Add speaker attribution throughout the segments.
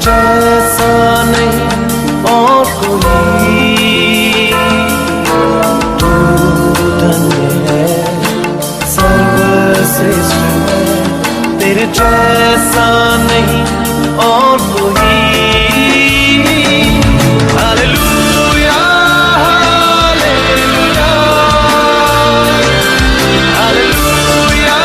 Speaker 1: जैसा नहीं और कोई, तू धन्य है, सर्वश्रेष्ठ है, तेरे जैसा नहीं और कोई। Hallelujah hallelujah hallelujah hallelujah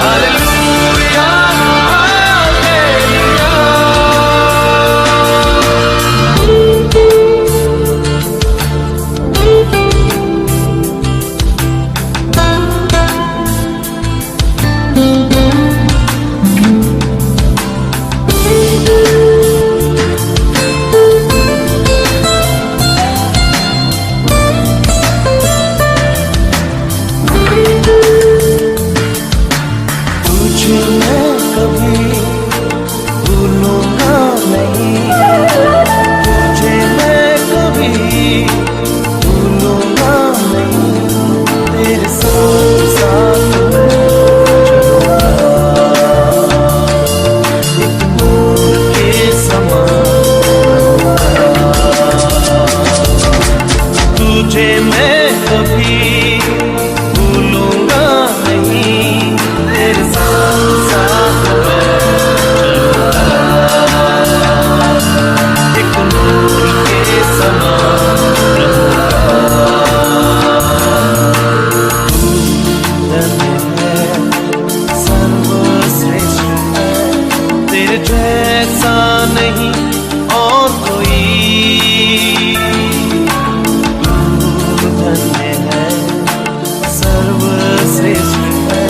Speaker 1: hallelujah hallelujah तुझे मैं कभी भूलूंगा नहीं, तुझे मैं कभी भूलूंगा नहीं, तेरे साथ साथ मैं चलूंगा, एक नूर के समान तुझे मैं कभी भूलूंगा नहीं, तेरे साथ साथ मैं चलूंगा, एक नूर के समान धन्य है, सर्वश्रेष्ठ है, तेरे जैसा नहीं और कोई, तू धन्य है, सर्वश्रेष्ठ है,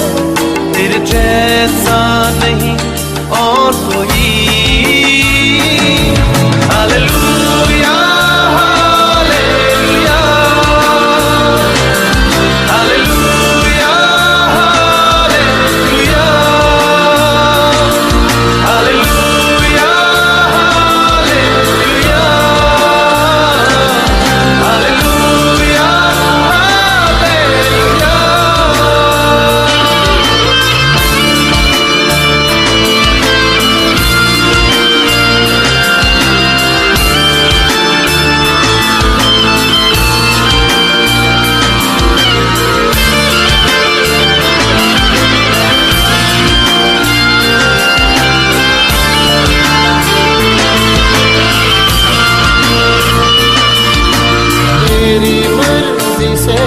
Speaker 1: तेरे जैसा नहीं और कोई। Hallelujah hallelujah hallelujah hallelujah hallelujah hallelujah hallelujah तेरी मर्जी से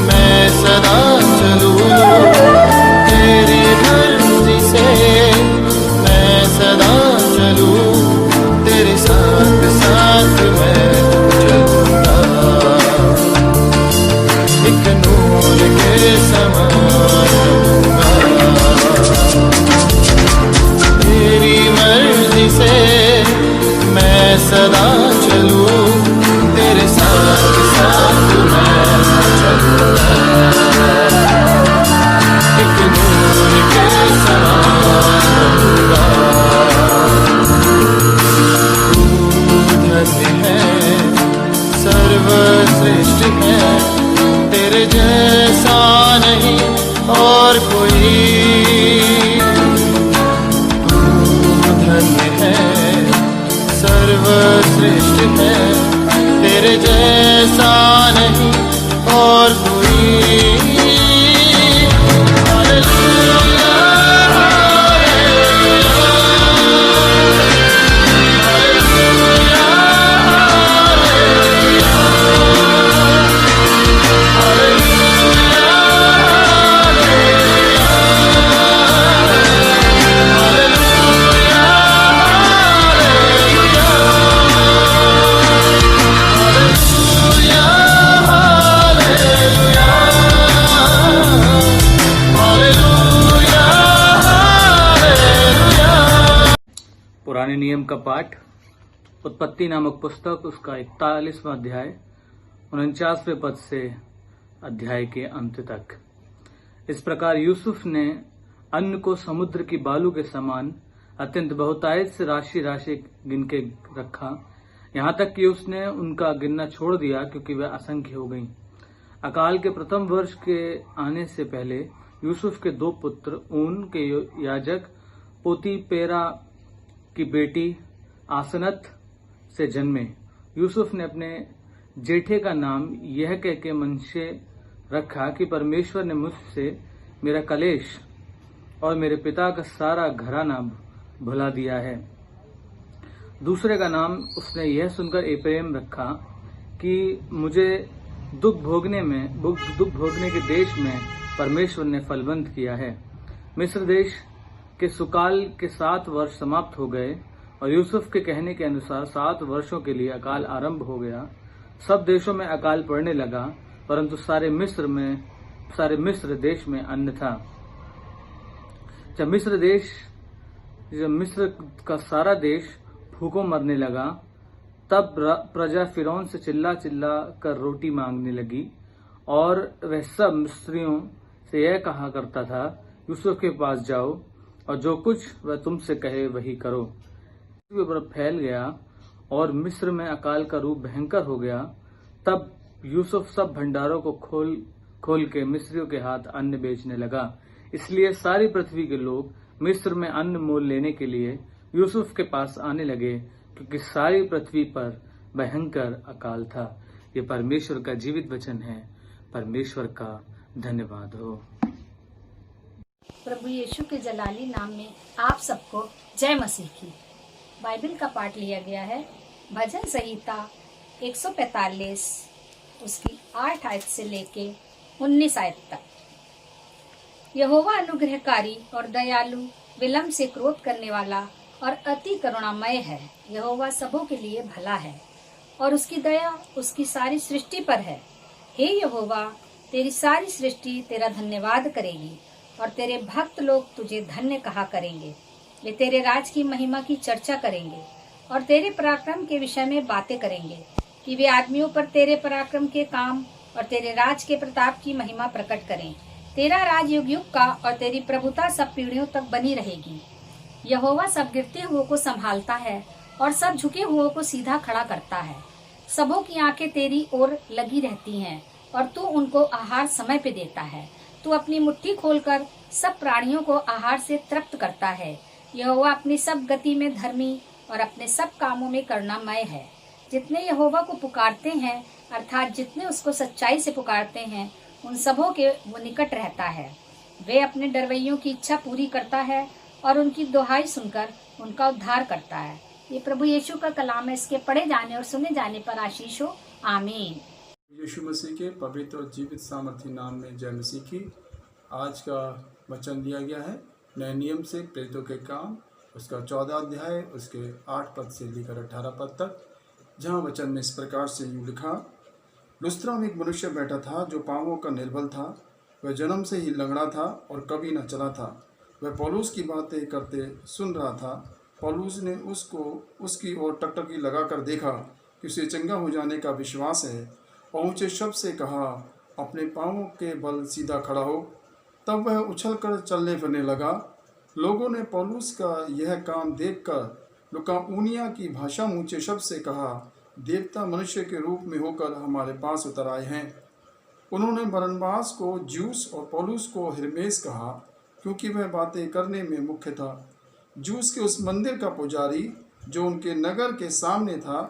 Speaker 1: मैं सदा चलूं, तेरी मर्जी से मैं सदा चलूं, तेरे साथ साथ मैं चलूंगा, एक नूर के समान रहूंगा। तेरी मर्जी से मैं सदा चलूं, तेरे साथ साथ मैं चलूंगा, एक नूर के समान रहूंगा। तू धन्य है, सर्वश्रेष्ठ है, तेरे जैसा नहीं और कोई, तू धन्य है, सर्वश्रेष्ठ है, तेरे जैसा नहीं और कोई। हालेलुया
Speaker 2: पुराने नियम का पाठ उत्पत्ति नामक पुस्तक उसका 41वां अध्याय 49वें पद से अध्याय के अंत तक। इस प्रकार यूसुफ ने अन्न को समुद्र की बालू के समान अत्यंत बहुतायत से राशि राशि गिन के रखा। यहाँ तक कि उसने उनका गिनना छोड़ दिया क्योंकि वह असंख्य हो गईं। अकाल के प्रथम वर्ष के आने से पहले यूसुफ के 2 पुत्र ऊन के याजक पोतीपेरा की बेटी आसनत से जन्मे। यूसुफ ने अपने जेठे का नाम यह कह के मनशे रखा कि परमेश्वर ने मुझसे मेरा कलेश और मेरे पिता का सारा घराना भुला दिया है। दूसरे का नाम उसने यह सुनकर एप्रेम रखा कि मुझे दुख भोगने के देश में परमेश्वर ने फलवंत किया है। मिस्र देश के सुकाल के 7 वर्ष समाप्त हो गए और यूसुफ के कहने के अनुसार 7 वर्षों के लिए अकाल आरंभ हो गया। सब देशों में अकाल पड़ने लगा, परंतु सारे मिस्र देश में अन्न था। जब मिस्र का सारा देश भूखों मरने लगा, तब प्रजा फिरौन से चिल्ला कर रोटी मांगने लगी और वह सब मिस्रियों से यह कहा करता था, यूसुफ के पास जाओ और जो कुछ वह तुमसे कहे वही करो। बर्फ फैल गया और मिस्र में अकाल का रूप भयंकर हो गया। तब यूसुफ सब भंडारों को खोल के मिस्रियों के हाथ अन्न बेचने लगा। इसलिए सारी पृथ्वी के लोग मिस्र में अन्न मोल लेने के लिए यूसुफ के पास आने लगे, क्योंकि सारी पृथ्वी पर भयंकर अकाल था। ये परमेश्वर का जीवित वचन है। परमेश्वर का धन्यवाद हो।
Speaker 3: प्रभु यीशु के जलाली नाम में आप सबको जय मसीह की। बाइबल का पाठ लिया गया है भजन संहिता 145 उसकी 8 आयत से लेके 19 आयत तक। यहोवा अनुग्रहकारी और दयालु, विलम्ब से क्रोध करने वाला और अति करुणामय है। यहोवा सबों के लिए भला है और उसकी दया उसकी सारी सृष्टि पर है। हे यहोवा, तेरी सारी सृष्टि तेरा धन्यवाद करेगी और तेरे भक्त लोग तुझे धन्य कहा करेंगे। वे तेरे राज की महिमा की चर्चा करेंगे और तेरे पराक्रम के विषय में बातें करेंगे, कि वे आदमियों पर तेरे पराक्रम के काम और तेरे राज के प्रताप की महिमा प्रकट करें। तेरा राज युग युग का और तेरी प्रभुता सब पीढ़ियों तक बनी रहेगी। यहोवा सब गिरते हुओं को संभालता है और सब झुके हुओं को सीधा खड़ा करता है। सबों की आंखें तेरी ओर लगी रहती हैं और तू उनको आहार समय पे देता है। तू अपनी मुट्ठी खोलकर सब प्राणियों को आहार से तृप्त करता है। यहोवा अपनी सब गति में धर्मी और अपने सब कामों में करुणामय है। जितने यहोवा को पुकारते हैं, अर्थात जितने उसको सच्चाई से पुकारते हैं, उन सबों के वो निकट रहता है। वे अपने डरवैयों की इच्छा पूरी करता है और उनकी दुहाई सुनकर उनका उद्धार करता है। ये प्रभु यीशु का कलाम है। इसके पढ़े जाने और सुने जाने पर आशीष हो। आमीन।
Speaker 4: यीशु मसीह के पवित्र और जीवित सामर्थी नाम में जय मसीह की। आज का वचन दिया गया है नए नियम से प्रेरितों के काम, उसका 14 अध्याय उसके 8 पद से लेकर 18 पद तक, जहाँ वचन में इस प्रकार से यूँ लिखा। लुस्त्रा में एक मनुष्य बैठा था जो पांवों का निर्बल था। वह जन्म से ही लंगड़ा था और कभी न चला था। वह पौलुस की बातें करते सुन रहा था। पौलुस ने उसकी ओर टकटकी लगाकर देखा कि उसे चंगा हो जाने का विश्वास है, और ऊँचे शब्द से कहा, अपने पांवों के बल सीधा खड़ा हो। तब वह उछलकर चलने फिरने लगा। लोगों ने पौलुस का यह काम देखकर लुकाउनिया की भाषा में ऊँचे शब्द से कहा, देवता मनुष्य के रूप में होकर हमारे पास उतर आए हैं। उन्होंने बरनबास को ज्यूस और पौलुस को हिरमेस कहा, क्योंकि वह बातें करने में मुख्य था। ज्यूस के उस मंदिर का पुजारी जो उनके नगर के सामने था,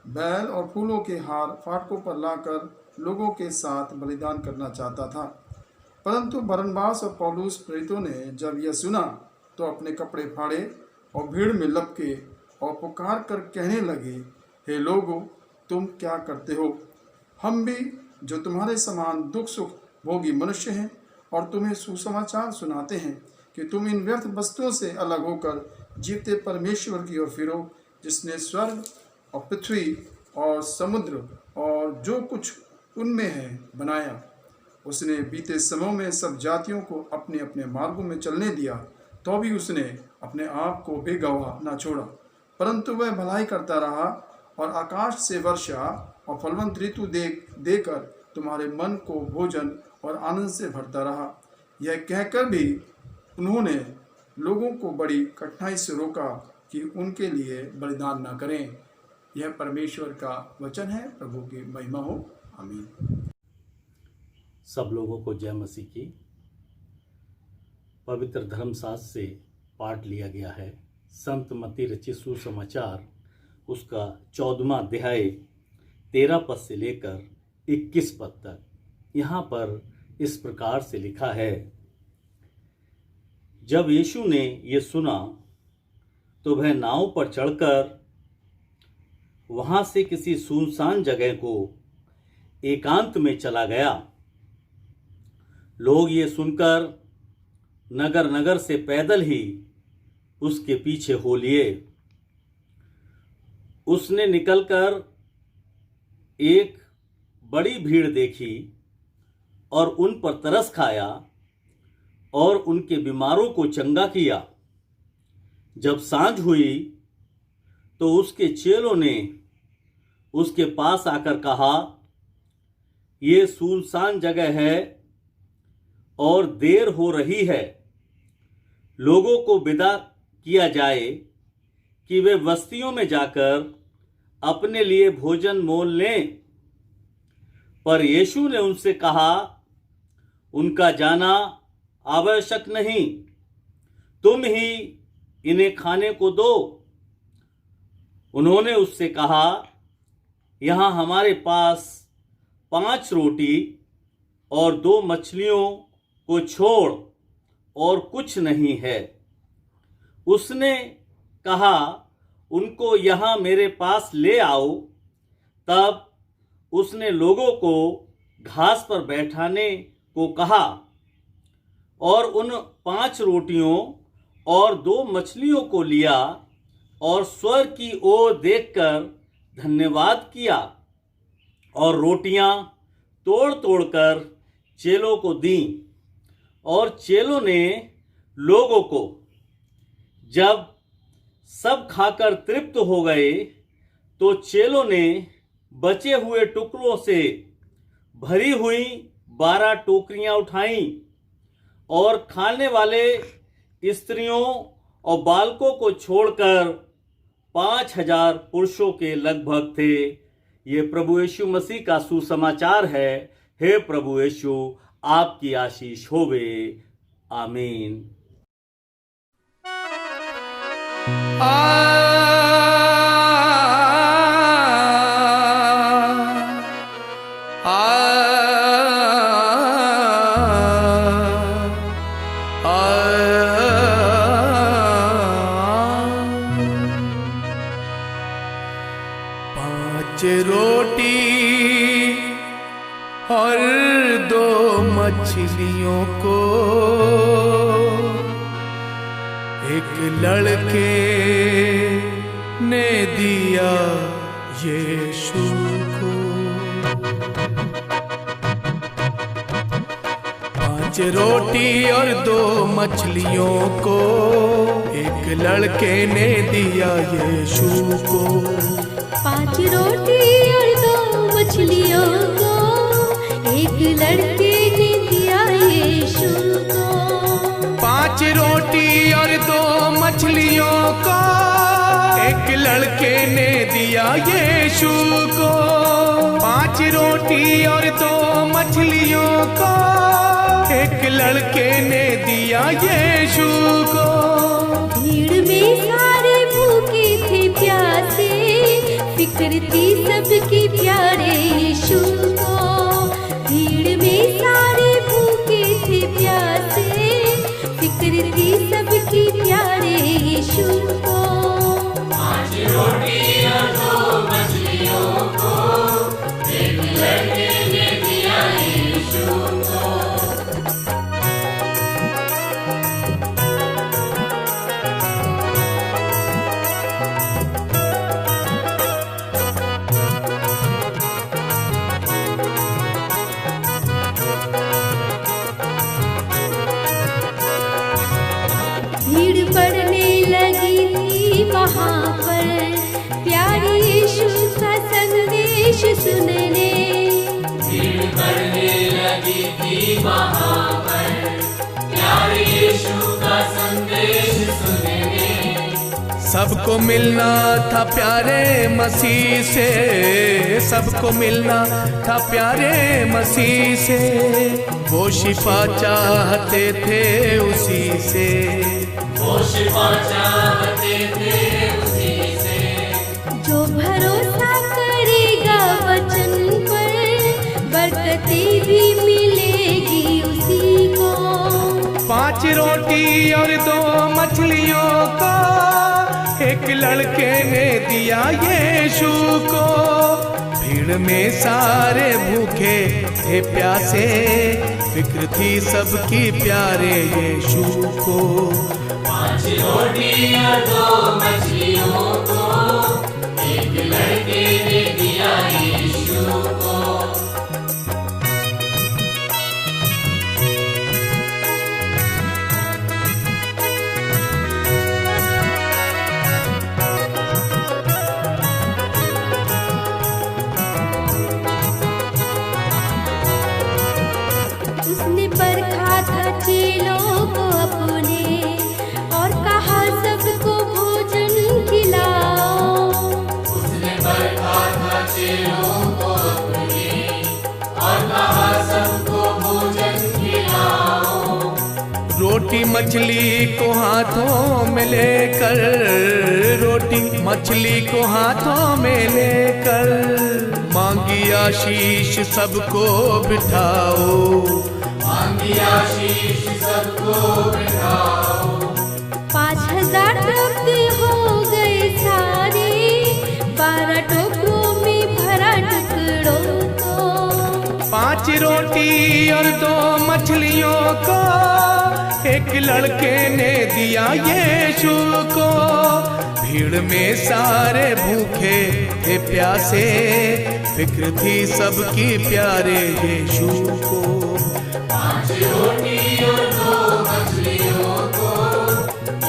Speaker 4: बैल और फूलों के हार फाटकों पर लाकर लोगों के साथ बलिदान करना चाहता था। परंतु बरनबास और पौलुस प्रेरितों ने जब यह सुना तो अपने कपड़े फाड़े और भीड़ में लपके और पुकार कर कहने लगे, हे लोगों, तुम क्या करते हो? हम भी जो तुम्हारे समान दुख सुख भोगी मनुष्य हैं और तुम्हें सुसमाचार सुनाते हैं कि तुम इन व्यर्थ वस्तुओं से अलग होकर जीवते परमेश्वर की ओर फिरो, जिसने स्वर्ग और पृथ्वी और समुद्र और जो कुछ उनमें है बनाया। उसने बीते समय में सब जातियों को अपने अपने मार्गों में चलने दिया, तो भी उसने अपने आप को बेगवाह न छोड़ा, परंतु वह भलाई करता रहा और आकाश से वर्षा और फलवंत ऋतु देकर तुम्हारे मन को भोजन और आनंद से भरता रहा। यह कहकर भी उन्होंने लोगों को बड़ी कठिनाई से रोका कि उनके लिए बलिदान न करें। यह परमेश्वर का वचन है। प्रभु की महिमा हो। आमीन।
Speaker 5: सब लोगों को जय मसीह की। पवित्र धर्मशास्त्र से पाठ लिया गया है संत मत्ती रचित सुसमाचार, उसका 14वां अध्याय 13 पद से लेकर 21 पद तक। यहाँ पर इस प्रकार से लिखा है, जब यीशु ने ये सुना तो वह नाव पर चढ़कर वहां से किसी सुनसान जगह को एकांत में चला गया। लोग ये सुनकर नगर नगर से पैदल ही उसके पीछे हो लिए। उसने निकलकर एक बड़ी भीड़ देखी और उन पर तरस खाया और उनके बीमारों को चंगा किया। जब सांझ हुई तो उसके चेलों ने उसके पास आकर कहा, ये सुनसान जगह है और देर हो रही है, लोगों को विदा किया जाए कि वे बस्तियों में जाकर अपने लिए भोजन मोल लें। पर यीशु ने उनसे कहा, उनका जाना आवश्यक नहीं, तुम ही इन्हें खाने को दो। उन्होंने उससे कहा, यहाँ हमारे पास 5 रोटी और 2 मछलियों को छोड़ और कुछ नहीं है। उसने कहा, उनको यहाँ मेरे पास ले आओ। तब उसने लोगों को घास पर बैठाने को कहा और उन 5 रोटियों और 2 मछलियों को लिया और स्वर्ग की ओर देखकर धन्यवाद किया और रोटियां तोड़ तोड़कर चेलों को दीं और चेलों ने लोगों को। जब सब खाकर तृप्त हो गए तो चेलों ने बचे हुए टुकड़ों से भरी हुई 12 टोकरियां उठाईं और खाने वाले स्त्रियों और बालकों को छोड़कर 5000 पुरुषों के लगभग थे। ये प्रभु यीशु मसीह का सुसमाचार है। हे प्रभु यीशु, आपकी आशीष होवे। आमीन।
Speaker 1: रोटी और 2 मछलियों को एक लड़के ने दिया यीशु को। 5 रोटी और 2 मछलियों को एक लड़के ने दिया यीशु को।
Speaker 6: 5 रोटी और 2 मछलियों को एक लड़के ने दिया यीशु को।
Speaker 1: 5 रोटी और 2 मछलियों को एक लड़के ने दिया यीशु को। 5 रोटी और 2 मछलियों को एक लड़के ने दिया यीशु को।
Speaker 6: भीड़ में सारे भूखे थे प्यासे, फिक्र थी सबकी प्यारे यीशु को। भीड़ में सारे भूखे थे प्यासे, फिक्र थी सबकी प्यारे यीशु को।
Speaker 1: 5 रोटी और 2 मछलियों को एक लड़के ने दिया यीशु को।
Speaker 6: भीड़ बढ़ने लगी थी वहाँ पर, प्यारे यीशु का संदेश सुनने।
Speaker 1: भीड़ बढ़ने लगी थी वहाँ पर, प्यारे यीशु का संदेश सुनने।
Speaker 7: सबको मिलना था प्यारे मसीह से, सबको मिलना था प्यारे मसीह से, वो शिफा चाहते थे उसी से,
Speaker 1: वो शिफा चाहते थे उसी से।
Speaker 6: जो भरोसा करेगा वचन पर, बरकतें भी मिलेगी उसी को।
Speaker 7: 5 रोटी और 2 मछलियों को एक लड़के ने दिया यीशु को। भीड़ में सारे भूखे थे प्यासे, फिक्र थी सबकी प्यारे यीशु को।
Speaker 1: 5 रोटी और 2 मछलियों को एक लड़के ने दिया यीशु को।
Speaker 6: उसने परखा था चेलों को अपने और कहा सबको भोजन खिलाओ।
Speaker 1: उसने परखा था चेलों को अपने और कहा सबको भोजन खिलाओ।
Speaker 7: रोटी मछली को हाथों में लेकर, रोटी मछली को हाथों में लेकर, मांगी आशीष सबको बिठाओ,
Speaker 1: मांगी आशीष सबको बिठाओ।
Speaker 6: 5000 टोकरे हो गए सारे, 12 टोकरों में भरा टुकड़ों को।
Speaker 7: 5 रोटी और 2 मछलियों को एक लड़के ने दिया यीशु को। भीड़ में सारे भूखे थे प्यासे, फिक्र थी सबकी प्यारे यीशु को।
Speaker 1: 5 रोटी और 2 मछलियों को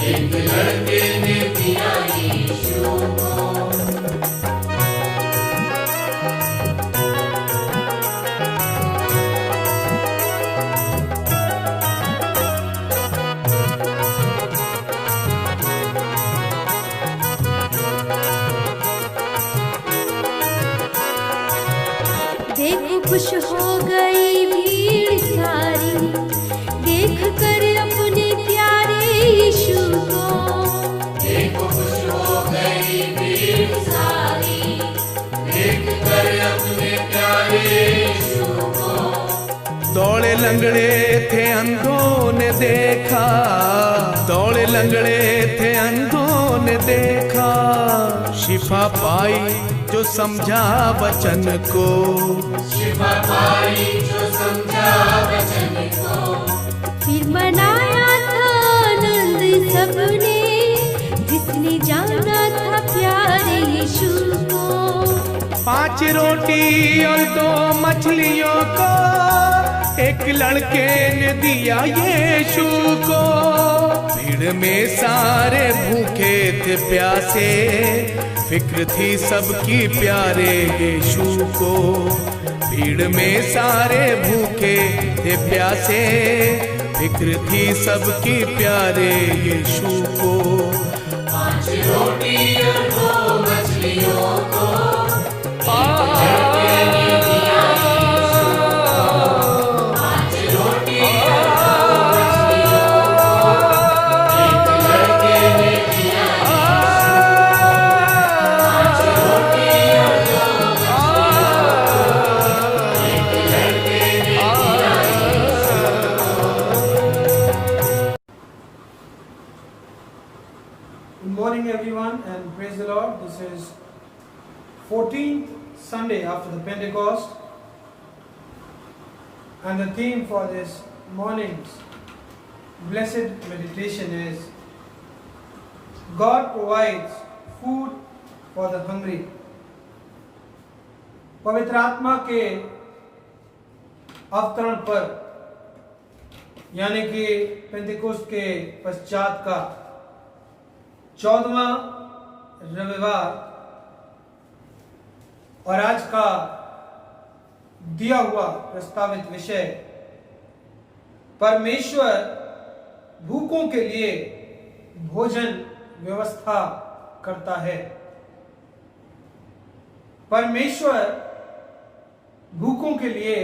Speaker 1: एक लड़के ने दिया यीशु को।
Speaker 6: देखो खुश हो गई भीड़ सारी, देख कर अपने प्यारे यीशु को।
Speaker 1: देखो खुश हो गई भीड़ सारी, देख कर अपने प्यारे यीशु को।
Speaker 7: दौड़े लंगड़े थे अंधों ने देखा, दौड़े लंगड़े थे अंधों ने देखा, शिफा पाई जो समझा वचन को,
Speaker 1: शिफा पाई जो समझा वचन को।
Speaker 6: फिर मनाया था आनंद सबने, जिसने जाना था प्यारे यीशु को।
Speaker 7: 5 रोटी और 2 मछलियों को एक लड़के ने दिया यीशु को। भीड़ में सारे भूखे थे प्यासे, फिक्र थी सबकी प्यारे यीशु को। भीड़ में सारे भूखे थे प्यासे, फिक्र थी सबकी प्यारे यीशु को।
Speaker 1: 5 रोटी और 2 मछलियों को
Speaker 8: Good morning everyone and praise the Lord. This is 14th Sunday after the Pentecost and the theme for this morning's blessed meditation is God provides food for the hungry. पवित्र आत्मा के अवतरण पर यानी कि पेंटेकोस्ट के पश्चात का 14वां रविवार और आज का दिया हुआ प्रस्तावित विषय परमेश्वर भूखों के लिए भोजन व्यवस्था करता है। परमेश्वर भूखों के लिए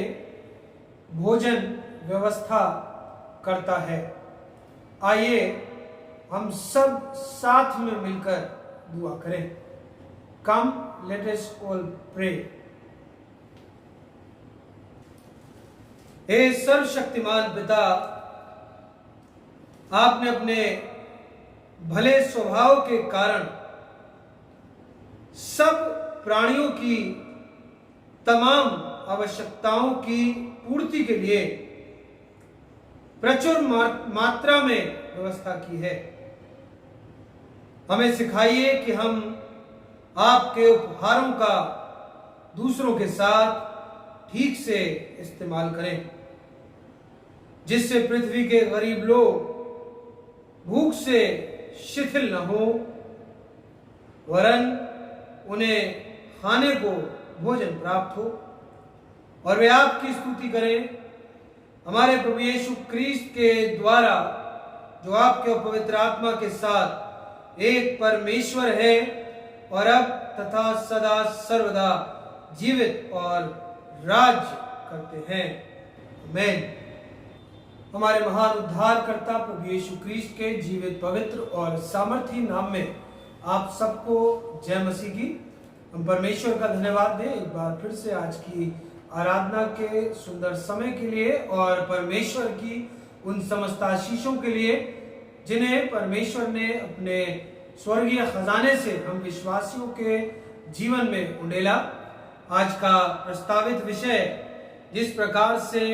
Speaker 8: भोजन व्यवस्था करता है। आइए हम सब साथ में मिलकर दुआ करें। कम लेट अस ऑल प्रे। हे सर्वशक्तिमान पिता, आपने अपने भले स्वभाव के कारण सब प्राणियों की तमाम आवश्यकताओं की पूर्ति के लिए प्रचुर मात्रा में व्यवस्था की है। हमें सिखाइए कि हम आपके उपहारों का दूसरों के साथ ठीक से इस्तेमाल करें, जिससे पृथ्वी के गरीब लोग भूख से शिथिल न हो, वरन उन्हें खाने को भोजन प्राप्त हो और वे आपकी स्तुति करें। हमारे प्रभु यीशु क्रिस्त के द्वारा, जो आपके पवित्र आत्मा के साथ एक परमेश्वर है और अब तथा सदा सर्वदा जीवित और राज्य करते हैं। आमीन। हमारे महान उद्धारकर्ता प्रभु यीशु क्रिस्त के जीवित, पवित्र और सामर्थी नाम में आप सबको जय मसीह की। हम परमेश्वर का धन्यवाद दें एक बार फिर से आज की आराधना के सुंदर समय के लिए और परमेश्वर की उन समस्त आशीषों के लिए जिन्हें परमेश्वर ने अपने स्वर्गीय खजाने से हम विश्वासियों के जीवन में उंडेला। आज का प्रस्तावित विषय जिस प्रकार से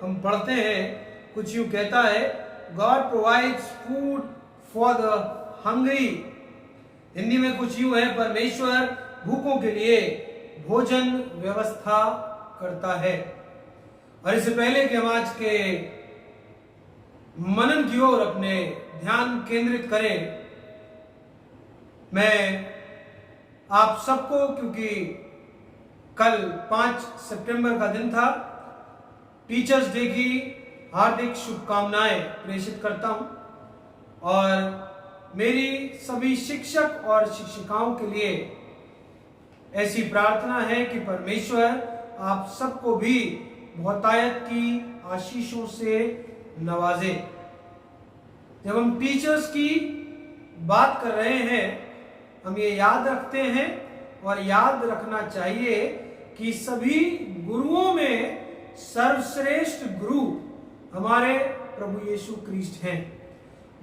Speaker 8: हम पढ़ते हैं कुछ यूं कहता है, God provides food for the hungry. Hindi में कुछ यूं है, परमेश्वर भूखों के लिए भोजन व्यवस्था करता है। और इससे पहले कि हम आज के मनन की ओर अपने ध्यान केंद्रित करें, मैं आप सबको, क्योंकि कल 5 सितंबर का दिन था, टीचर्स डे की हार्दिक शुभकामनाएं प्रेषित करता हूं और मेरी सभी शिक्षक और शिक्षिकाओं के लिए ऐसी प्रार्थना है कि परमेश्वर आप सबको भी बहुतायत की आशीषों से नवाजे। जब हम टीचर्स की बात कर रहे हैं, हम ये याद रखते हैं और याद रखना चाहिए कि सभी गुरुओं में सर्वश्रेष्ठ गुरु हमारे प्रभु यीशु क्रिस्ट हैं।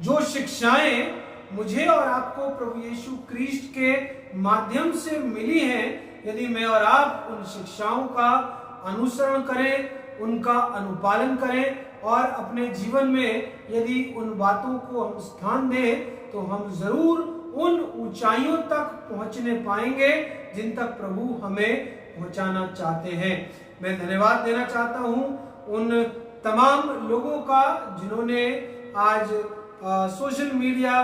Speaker 8: जो शिक्षाएं मुझे और आपको प्रभु यीशु क्रिस्ट के माध्यम से मिली हैं, यदि मैं और आप उन शिक्षाओं का अनुसरण करें, उनका अनुपालन करें और अपने जीवन में यदि उन बातों को हम स्थान दें, तो हम जरूर उन ऊंचाइयों तक पहुंचने पाएंगे जिन तक प्रभु हमें पहुंचाना चाहते हैं। मैं धन्यवाद देना चाहता हूं उन तमाम लोगों का जिन्होंने आज सोशल मीडिया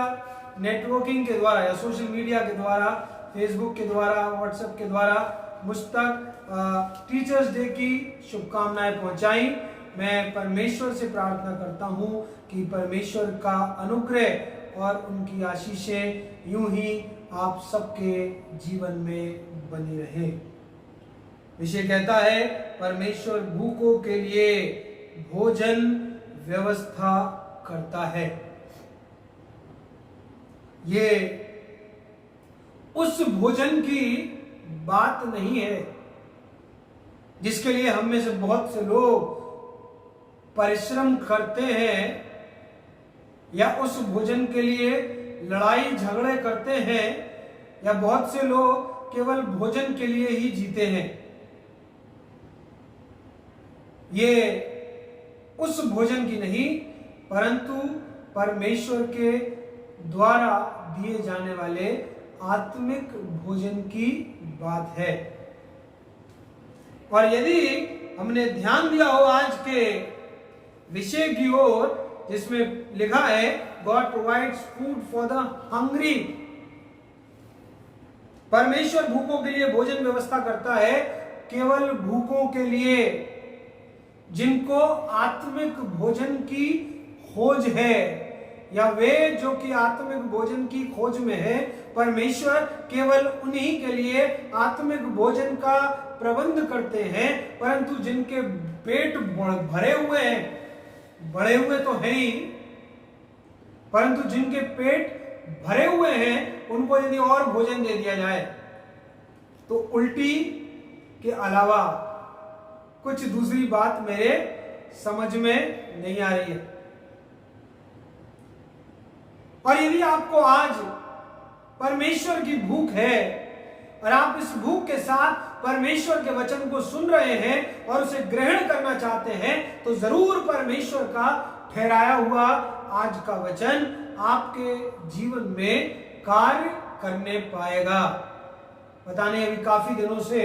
Speaker 8: नेटवर्किंग के द्वारा या सोशल मीडिया के द्वारा, फेसबुक के द्वारा, व्हाट्सएप के द्वारा मुझ तक टीचर्स डे की शुभकामनाएं पहुंचाई। मैं परमेश्वर से प्रार्थना करता हूं कि परमेश्वर का अनुग्रह और उनकी आशीषें यूं ही आप सबके जीवन में बनी रहे। विषय कहता है, परमेश्वर भूखों के लिए भोजन व्यवस्था करता है। ये उस भोजन की बात नहीं है जिसके लिए हम में से बहुत से लोग परिश्रम करते हैं या उस भोजन के लिए लड़ाई झगड़े करते हैं, या बहुत से लोग केवल भोजन के लिए ही जीते हैं। ये उस भोजन की नहीं, परंतु परमेश्वर के द्वारा दिए जाने वाले आत्मिक भोजन की बात है। और यदि हमने ध्यान दिया हो आज के विषय की ओर, जिसमें लिखा है God provides food for the hungry, परमेश्वर भूखों के लिए भोजन व्यवस्था करता है। केवल भूखों के लिए जिनको आत्मिक भोजन की खोज है, या वे जो कि आत्मिक भोजन की खोज में है, परमेश्वर केवल उन्हीं के लिए आत्मिक भोजन का प्रबंध करते हैं, परंतु जिनके पेट भरे हुए हैं, बड़े हुए तो हैं ही, परंतु जिनके पेट भरे हुए हैं उनको यदि और भोजन दे दिया जाए तो उल्टी के अलावा कुछ दूसरी बात मेरे समझ में नहीं आ रही है। और यदि आपको आज परमेश्वर की भूख है और आप इस भूख के साथ परमेश्वर के वचन को सुन रहे हैं और उसे ग्रहण करना चाहते हैं, तो जरूर परमेश्वर का ठहराया हुआ आज का वचन आपके जीवन में कार्य करने पाएगा। पता नहीं, अभी काफी दिनों से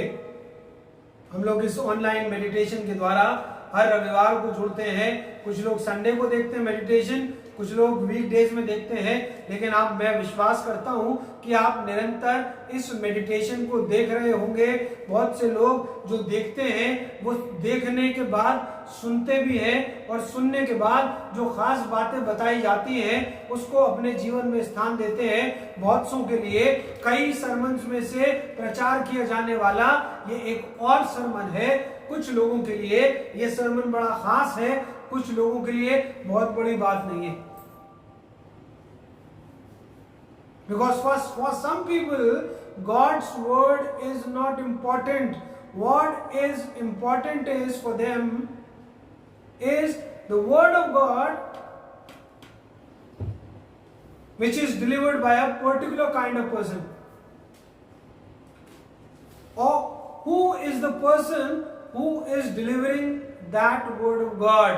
Speaker 8: हम लोग इस ऑनलाइन मेडिटेशन के द्वारा हर रविवार को जुड़ते हैं। कुछ लोग संडे को देखते हैं मेडिटेशन, कुछ लोग वीकडेज में देखते हैं, लेकिन मैं विश्वास करता हूं कि आप निरंतर इस मेडिटेशन को देख रहे होंगे। बहुत से लोग जो देखते हैं वो देखने के बाद सुनते भी हैं, और सुनने के बाद जो खास बातें बताई जाती हैं उसको अपने जीवन में स्थान देते हैं। बहुत सौ के लिए कई सरमन्स में से प्रचार किया जाने वाला ये एक और सरमन है। कुछ लोगों के लिए ये सरमन बड़ा खास है, कुछ लोगों के लिए बहुत बड़ी बात नहीं है। Because for some people, God's word is not important. What is important is for them is the word of God, which is delivered by a particular kind of person. Or who is the person who is delivering that word of God?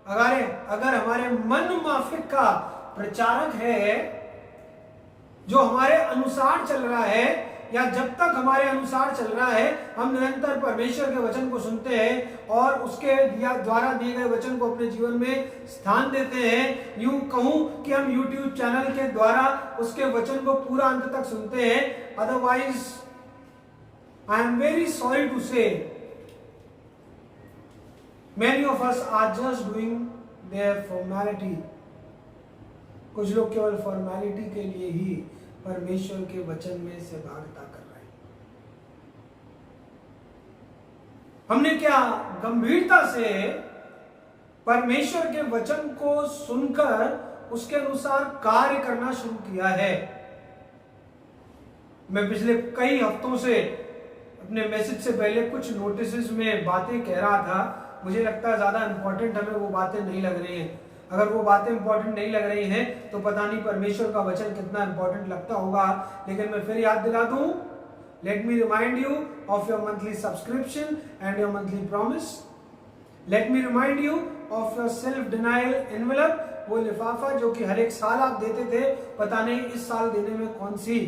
Speaker 8: अगर हमारे मन माफिक का प्रचारक है जो हमारे अनुसार चल रहा है, या जब तक हमारे अनुसार चल रहा है हम निरंतर परमेश्वर के वचन को सुनते हैं और उसके द्वारा दिए गए वचन को अपने जीवन में स्थान देते हैं, यूं कहूं कि हम YouTube चैनल के द्वारा उसके वचन को पूरा अंत तक सुनते हैं। Otherwise I am very sorry to say many of us are just doing their formality. कुछ लोग केवल फॉर्मेलिटी के लिए ही परमेश्वर के वचन में सहभागिता कर रहे हैं। हमने क्या गंभीरता से परमेश्वर के वचन को सुनकर उसके अनुसार कार्य करना शुरू किया है। मैं पिछले कई हफ्तों से अपने मैसेज से पहले कुछ नोटिस में बातें कह रहा था। मुझे लगता है ज्यादा इंपॉर्टेंट हमें वो बातें नहीं लग रही हैं। अगर वो बातें इंपॉर्टेंट नहीं लग रही हैं तो पता नहीं परमेश्वर का वचन कितना इंपॉर्टेंट लगता होगा। लेकिन मैं फिर याद दिला दूं, let me remind you of your monthly subscription and your monthly promise. Let me remind you of your self denial envelope, वो लिफाफा जो कि हर एक साल आप देते थे। पता नहीं इस साल देने में कौन सी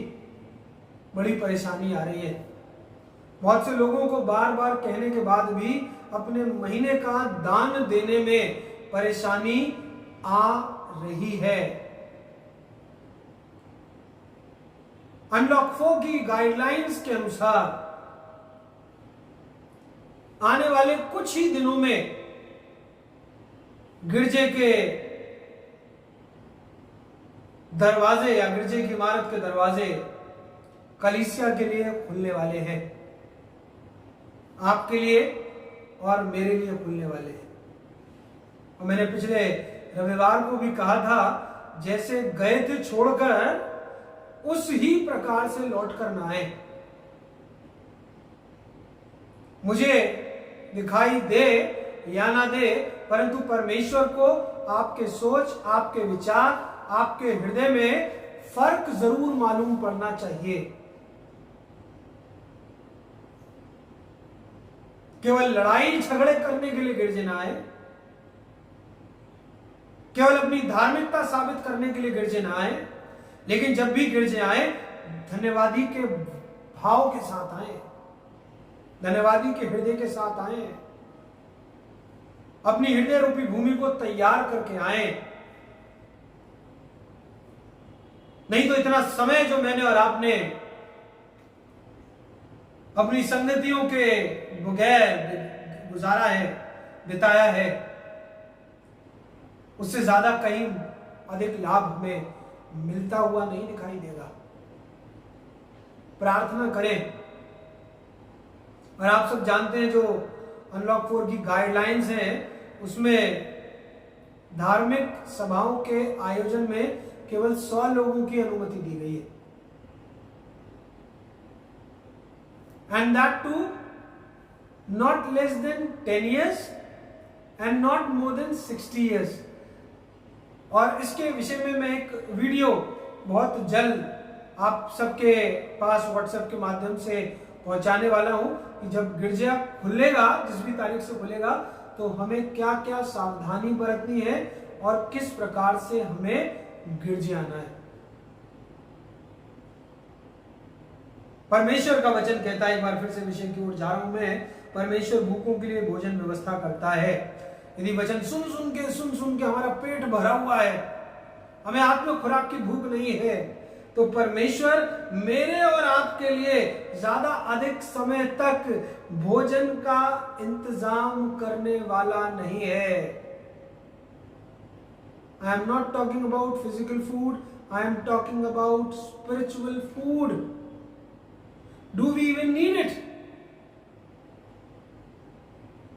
Speaker 8: बड़ी परेशानी आ रही है। बहुत से लोगों को बार बार कहने के बाद भी अपने महीने का दान देने में परेशानी आ रही है। अनलॉक 4 की गाइडलाइंस के अनुसार आने वाले कुछ ही दिनों में गिरजे के दरवाजे या गिरजे की इमारत के दरवाजे कलीसिया के लिए खुलने वाले हैं, आपके लिए और मेरे लिए खुलने वाले हैं। और मैंने पिछले रविवार को भी कहा था, जैसे गए थे छोड़कर उस ही प्रकार से लौट कर ना आए। मुझे दिखाई दे या ना दे, परंतु परमेश्वर को आपके सोच, आपके विचार, आपके हृदय में फर्क जरूर मालूम पड़ना चाहिए। केवल लड़ाई झगड़े करने के लिए गिरजे ना आए, केवल अपनी धार्मिकता साबित करने के लिए गिरजे ना आए, लेकिन जब भी गिरजे आए धन्यवादी के भाव के साथ आए, धन्यवादी के हृदय के साथ आए, अपनी हृदय रूपी भूमि को तैयार करके आए। नहीं तो इतना समय जो मैंने और आपने अपनी संगतियों के बगैर गुजारा है, बिताया है, उससे ज्यादा कहीं अधिक लाभ हमें मिलता हुआ नहीं दिखाई देगा। प्रार्थना करें। और आप सब जानते हैं जो अनलॉक 4 की गाइडलाइंस हैं उसमें धार्मिक सभाओं के आयोजन में केवल 100 लोगों की अनुमति दी गई है, and that too not less than 10 years and not more than 60 years। और इसके विषय में मैं एक वीडियो बहुत जल्द आप सबके पास व्हाट्सएप के माध्यम से पहुंचाने वाला हूं कि जब गिरजा खुलेगा, जिस भी तारीख से खुलेगा, तो हमें क्या क्या सावधानी बरतनी है और किस प्रकार से हमें गिरजे आना है। परमेश्वर का वचन कहता है, एक बार फिर से विषय की ओर जा रहा हूं मैं, परमेश्वर भूखों के लिए भोजन व्यवस्था करता है। यदि वचन सुन सुन के हमारा पेट भरा हुआ है, हमें आत्मिक खुराक की भूख नहीं है, तो परमेश्वर मेरे और आपके लिए ज्यादा अधिक समय तक भोजन का इंतजाम करने वाला नहीं है। I am not talking about physical food, I am talking about spiritual food. Do we even need it?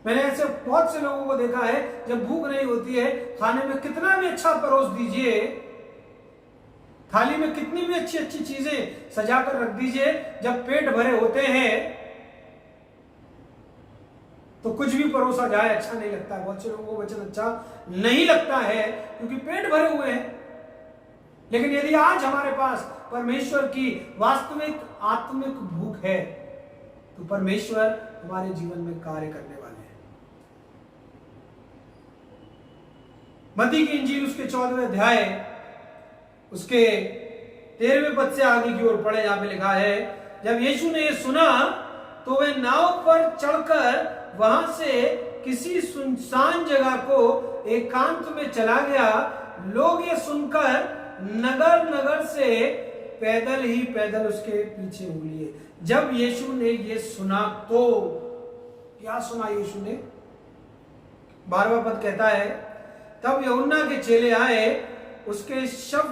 Speaker 8: मैंने ऐसे बहुत से लोगों को देखा है, जब भूख नहीं होती है, खाने में कितना भी अच्छा परोस दीजिए, थाली में कितनी भी अच्छी अच्छी चीजें सजाकर रख दीजिए, जब पेट भरे होते हैं तो कुछ भी परोसा जाए अच्छा नहीं लगता है। बहुत से लोगों को वचन अच्छा नहीं लगता है क्योंकि पेट भरे हुए हैं। लेकिन यदि आज हमारे पास परमेश्वर की वास्तविक आत्मिक भूख है, तो परमेश्वर हमारे जीवन में कार्य करने वाले हैं। मत्ती की इंजील उसके 14वें अध्याय उसके 13वें पद से आगे की ओर पढ़े, जहां पे लिखा है, जब यीशु ने यह सुना तो वह नाव पर चढ़कर वहां से किसी सुनसान जगह को एकांत में चला गया। लोग ये सुनकर नगर नगर से पैदल उसके पीछे हो लिए। जब यीशु ने ये सुना तो क्या सुना यीशु ने? 12वां पद कहता है, तब यूहन्ना के चेले आए, उसके शव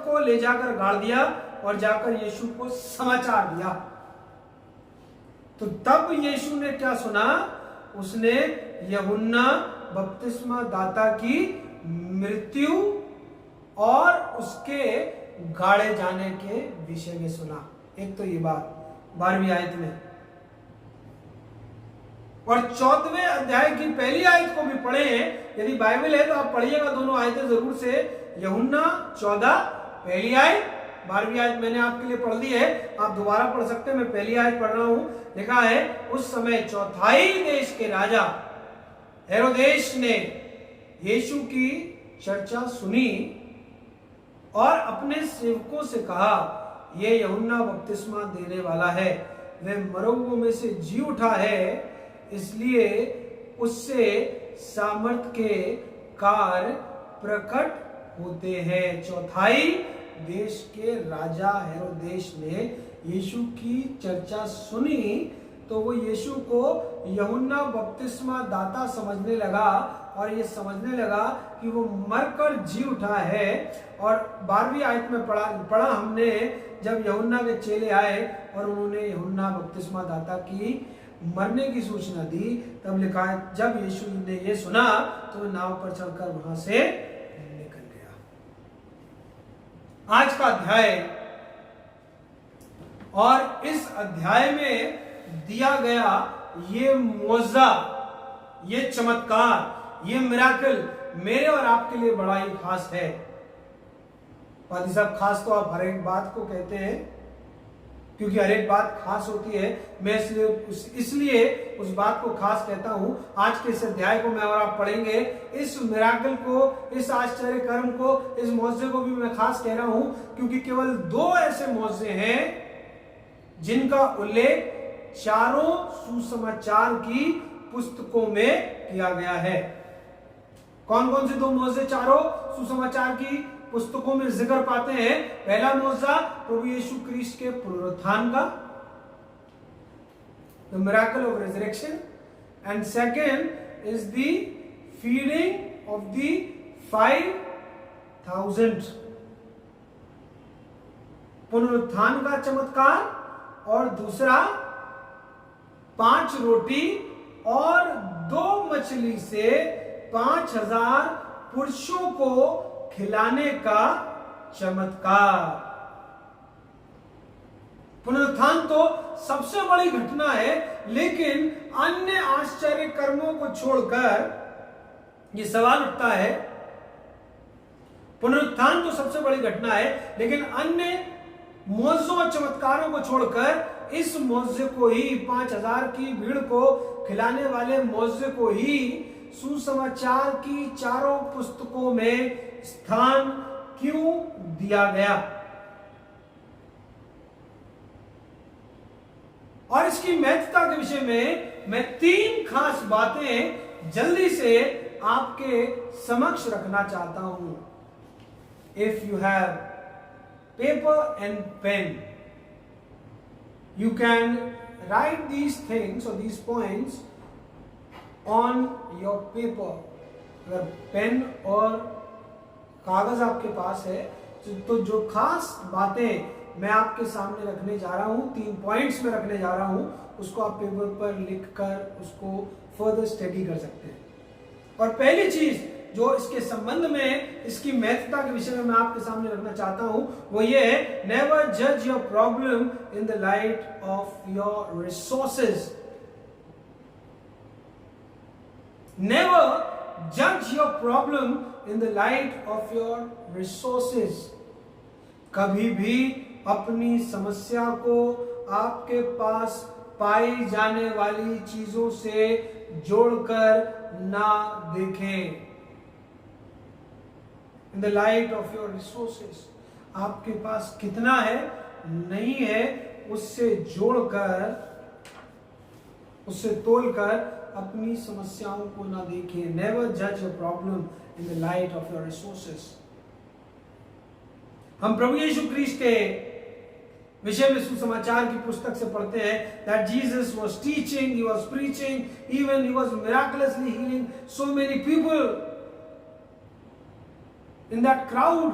Speaker 8: को ले जाकर गाड़ दिया और जाकर यीशु को समाचार दिया। तो तब यीशु ने क्या सुना? उसने यूहन्ना बपतिस्मा दाता की मृत्यु और उसके गाड़े जाने के विषय में सुना। एक तो ये बात 12वीं आयत में, और 14वें अध्याय की पहली आयत को भी पढ़े हैं। यदि बाइबल है तो आप पढ़िएगा दोनों आयतें जरूर से। यूहन्ना 14 पहली आयत, 12वीं आयत मैंने आपके लिए पढ़ दी है, आप दोबारा पढ़ सकते हैं। मैं पहली आयत पढ़ रहा हूं। लिखा है, उस समय चौथाई देश के राजा हेरोदेस ने यीशु की चर्चा सुनी और अपने सेवकों से कहा, यह यूहन्ना बपतिस्मा देने वाला है, वह मरोगों में से जी उठा है, इसलिए उससे सामर्थ के कार्य प्रकट होते हैं। चौथाई देश के राजा हेरोदेस ने यीशु की चर्चा सुनी तो वो यीशु को यूहन्ना बपतिस्मा दाता समझने लगा और ये समझने लगा कि वो मरकर जी उठा है। और 12वीं आयत में पढ़ा हमने, जब यूहन्ना के चेले आए और उन्होंने यूहन्ना बपतिस्मा दाता की मरने की सूचना दी, तब लिखा है, जब यीशु ने ये सुना तो वह नाव पर चढ़कर वहां से निकल गया। आज का अध्याय और इस अध्याय में दिया गया ये मौजा, ये चमत्कार, ये मिराकल मेरे और आपके लिए बड़ा ही खास है। पादी साहब, खास तो आप हर एक बात को कहते हैं क्योंकि हर एक बात खास होती है। मैं इसलिए उस बात को खास कहता हूं। आज के इस अध्याय को मैं और आप पढ़ेंगे, इस मिराकल को, इस आश्चर्य कर्म को, इस मौजे को भी मैं खास कह रहा हूं क्योंकि केवल 2 ऐसे मौजे हैं जिनका उल्लेख चारों सुसमाचार की पुस्तकों में किया गया है। कौन कौन से 2 मौजे चारों सुसमाचार की पुस्तकों में जिक्र पाते हैं? पहला मौजा प्रभु यीशु क्रिस्ट के पुनरुत्थान का, the miracle of resurrection, and second is the feeding of the 5,000। पुनरुत्थान का चमत्कार, और दूसरा 5 रोटी और 2 मछली से 5,000 पुरुषों को खिलाने का चमत्कार। पुनरुत्थान तो सबसे बड़ी घटना है, लेकिन अन्य आश्चर्य कर्मों को छोड़कर ये सवाल उठता है, पुनरुत्थान तो सबसे बड़ी घटना है, लेकिन अन्य मौजों और चमत्कारों को छोड़कर इस मौजे को ही, 5,000 की भीड़ को खिलाने वाले मौजे को ही सुसमाचार की चारों पुस्तकों में स्थान क्यों दिया गया? और इसकी महत्ता के विषय में मैं 3 खास बातें जल्दी से आपके समक्ष रखना चाहता हूं। If you have paper and pen, you can write these things or these points on your paper। अगर पेन और कागज आपके पास है तो जो खास बातें मैं आपके सामने रखने जा रहा हूं, 3 पॉइंट्स में रखने जा रहा हूं, उसको आप पेपर पर लिखकर उसको फर्दर स्टडी कर सकते हैं। और पहली चीज जो इसके संबंध में, इसकी महत्ता के विषय में मैं आपके सामने रखना चाहता हूं, वो ये है, नेवर जज your problem in the light of your resources. Never जज your problem in the light of your resources. कभी भी अपनी समस्या को आपके पास पाई जाने वाली चीजों से जोड़कर ना देखें। In the light of your resources, आपके पास कितना है, नहीं है, उससे जोड़कर, उससे तोलकर अपनी समस्याओं को ना देखें। Never judge your problem in the light of your resources। हम प्रभु यीशु क्रिस्ट के विषय में सुसमाचार की पुस्तक से पढ़ते हैं that Jesus was teaching, he was preaching, even he was miraculously healing so many people in that crowd।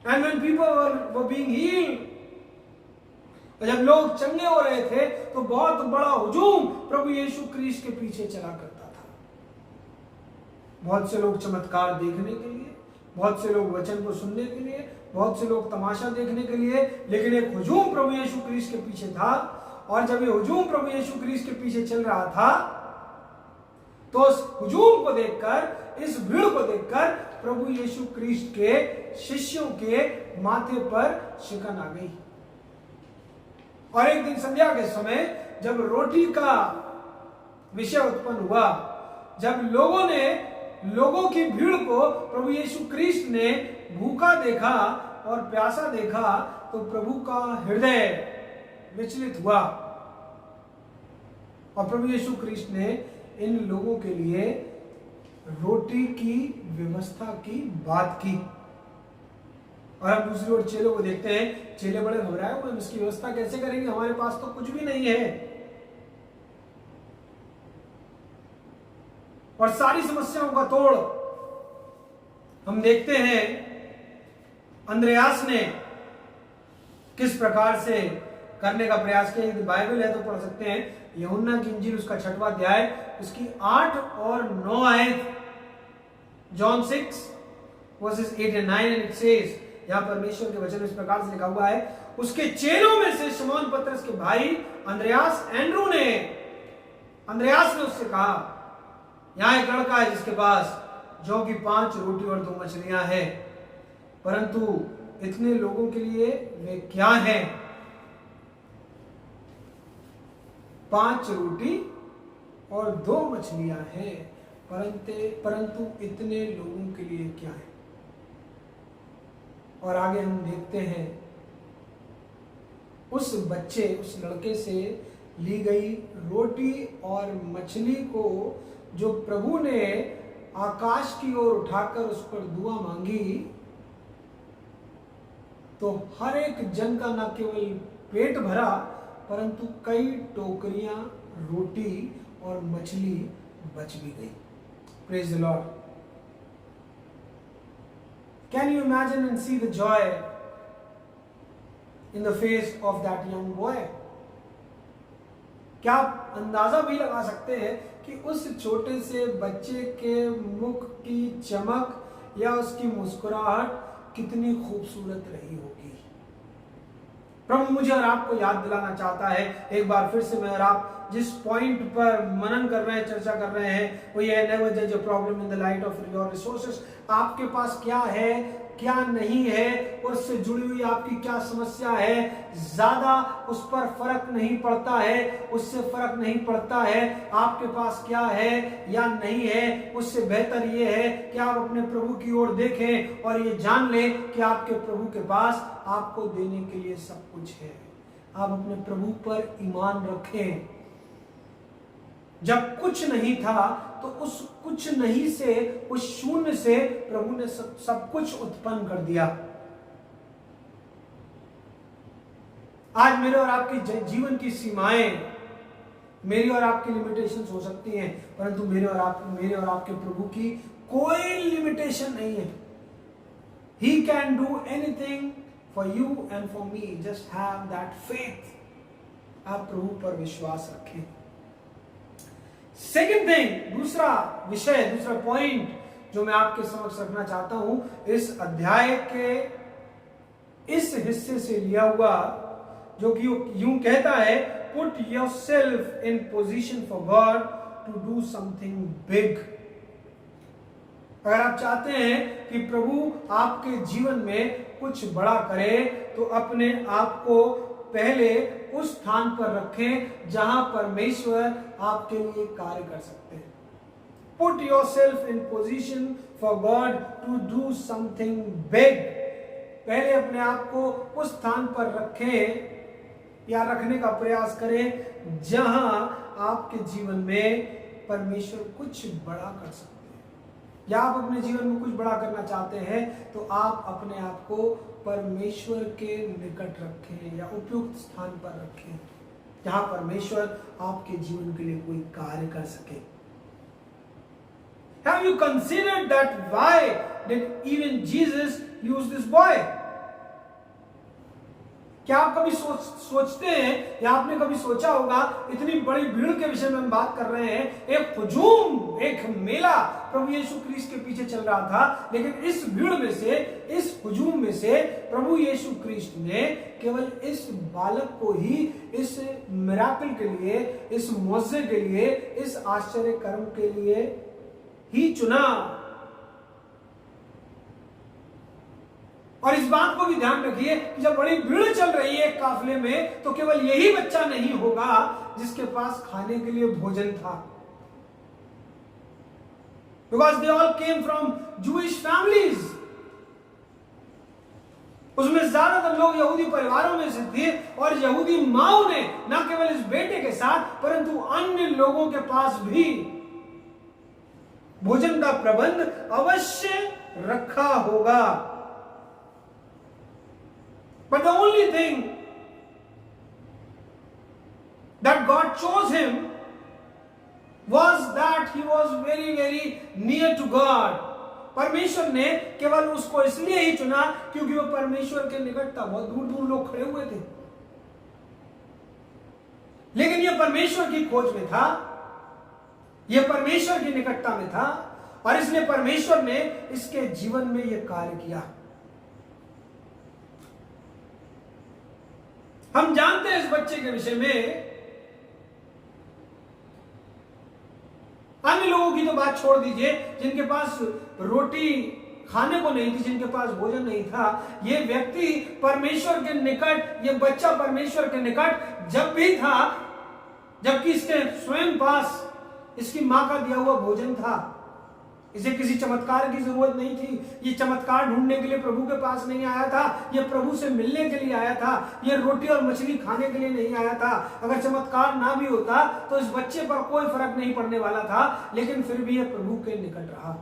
Speaker 8: And when people were being healed, जब लोग चंगे हो रहे थे तो बहुत बड़ा हुजूम प्रभु यीशु क्रिस्ट के पीछे चला करता था। बहुत से लोग चमत्कार देखने के लिए, बहुत से लोग वचन को सुनने के लिए, बहुत से लोग तमाशा देखने के लिए, लेकिन एक हुजूम प्रभु यीशु क्रिस्ट के पीछे था। और जब ये हुजूम प्रभु यीशु क्रिस्ट के पीछे चल रहा था तो उस हुजूम को देखकर, इस भीड़ को देखकर प्रभु यीशु क्रिस्ट के शिष्यों के माथे पर शिकन आ गई। और एक दिन संध्या के समय जब रोटी का विषय उत्पन्न हुआ, जब लोगों की भीड़ को प्रभु यीशु क्रिस्ट ने भूखा देखा और प्यासा देखा, तो प्रभु का हृदय विचलित हुआ और प्रभु यीशु क्रिस्ट ने इन लोगों के लिए रोटी की व्यवस्था की बात की। और हम दूसरी ओर चेलों को देखते हैं, चेले बड़े घबराए हुए, हम इसकी व्यवस्था कैसे करेंगे, हमारे पास तो कुछ भी नहीं है। और सारी समस्याओं का तोड़ हम देखते हैं अंद्रयास ने किस प्रकार से करने का प्रयास किया। यदि बाइबल है तो पढ़ सकते हैं यूहन्ना की इंजील उसका 6वां अध्याय, उसकी 8 और 9 आयत, John 6 versus 8 and 9, and it says, यहां परमेश्वर के वचन इस प्रकार से लिखा हुआ है, उसके चेलों में से शमौन पतरस के भाई अंद्रयास ने उससे कहा, यहां एक लड़का है जिसके पास जौ की 5 रोटी और 2 मछलियां हैं, परंतु इतने लोगों के लिए वे क्या हैं? 5 रोटी और 2 मछलियां हैं, परंतु इतने लोगों के लिए क्या है? और आगे हम देखते हैं उस लड़के से ली गई रोटी और मछली को जो प्रभु ने आकाश की ओर उठाकर उस पर दुआ मांगी, तो हर एक जन का न केवल पेट भरा, परंतु कई टोकरियां रोटी और मछली बच भी गई। Praise the Lord. Can you imagine and see the joy in the face of that young boy? क्या आप अंदाजा भी लगा सकते हैं कि उस छोटे से बच्चे के मुख की चमक या उसकी मुस्कुराहट कितनी खूबसूरत रही होगी। प्रभु मुझे और आपको याद दिलाना चाहता है एक बार फिर से, मैं और आप जिस पॉइंट पर मनन कर रहे हैं, चर्चा कर रहे हैं, वो ये नेवर जज a problem in the light of your resources. आपके पास क्या है, क्या नहीं है, और उससे जुड़ी हुई आपकी क्या समस्या है, ज्यादा उस पर फर्क नहीं पड़ता है, उससे फर्क नहीं पड़ता है आपके पास क्या है या नहीं है। उससे बेहतर ये है कि आप अपने प्रभु की ओर देखें और ये जान लें कि आपके प्रभु के पास आपको देने के लिए सब कुछ है। आप अपने प्रभु पर ईमान रखें। जब कुछ नहीं था तो उस कुछ नहीं से, उस शून्य से प्रभु ने सब कुछ उत्पन्न कर दिया। आज मेरे और आपके जीवन की सीमाएं, मेरी और आपकी लिमिटेशंस हो सकती हैं, परंतु मेरे और आपके प्रभु की कोई लिमिटेशन नहीं है। He can do anything for you and for me. Just have that faith. आप प्रभु पर विश्वास रखें। सेकेंड थिंग, दूसरा विषय, दूसरा पॉइंट जो मैं आपके समक्ष रखना चाहता हूं, इस अध्याय के इस हिस्से से लिया हुआ, जो कि यूं कहता है, put yourself in position for God to do something big. अगर आप चाहते हैं कि प्रभु आपके जीवन में कुछ बड़ा करे, तो अपने आप को पहले उस स्थान पर रखें जहां परमेश्वर आपके लिए कार्य कर सकते हैं। Put yourself in position for God to do something big. पहले अपने आप को उस स्थान पर रखें या रखने का प्रयास करें जहां आपके जीवन में परमेश्वर कुछ बड़ा कर सकते हैं। या आप अपने जीवन में कुछ बड़ा करना चाहते हैं तो आप अपने आप को परमेश्वर के निकट रखें या उपयुक्त स्थान पर रखें जहां परमेश्वर आपके जीवन के लिए कोई कार्य कर सके। Have you considered that why did even Jesus use this boy? क्या आप कभी सोचते हैं या आपने कभी सोचा होगा, इतनी बड़ी भीड़ के विषय में हम बात कर रहे हैं, एक हुजूम, एक मेला प्रभु यीशु क्रिस्ट के पीछे चल रहा था, लेकिन इस भीड़ में से, इस हुजूम में से प्रभु यीशु क्रिस्ट ने केवल इस बालक को ही इस मिराकल के लिए, इस मौजे के लिए, इस आश्चर्य कर्म के लिए ही चुना। और इस बात को भी ध्यान रखिए कि जब बड़ी भीड़ चल रही है काफिले में, तो केवल यही बच्चा नहीं होगा जिसके पास खाने के लिए भोजन था। Because they all came from Jewish families. उसमें ज्यादातर लोग यहूदी परिवारों में से थे और यहूदी माओ ने न केवल इस बेटे के साथ परंतु अन्य लोगों के पास भी भोजन का प्रबंध अवश्य रखा होगा। But the only thing that God chose him was that he was very, very near to God. परमेश्वर ने केवल उसको इसलिए ही चुना क्योंकि वो परमेश्वर के निकट था। बहुत दूर दूर लोग खड़े हुए थे, लेकिन ये परमेश्वर की खोज में था, ये परमेश्वर की निकटता में था और इसलिए परमेश्वर ने इसके जीवन में यह कार्य किया। हम जानते हैं इस बच्चे के विषय में, अन्य लोगों की तो बात छोड़ दीजिए, जिनके पास रोटी खाने को नहीं थी, जिनके पास भोजन नहीं था, ये व्यक्ति परमेश्वर के निकट, ये बच्चा परमेश्वर के निकट जब भी था, जबकि इसके स्वयं पास इसकी मां का दिया हुआ भोजन था। इसे किसी चमत्कार की जरूरत नहीं थी। ये चमत्कार ढूंढने के लिए प्रभु के पास नहीं आया था, ये प्रभु से मिलने के लिए आया था, ये रोटी और मछली खाने के लिए नहीं आया था। अगर चमत्कार ना भी होता तो इस बच्चे पर कोई फर्क नहीं पड़ने वाला था, लेकिन फिर भी ये प्रभु के निकट रहा।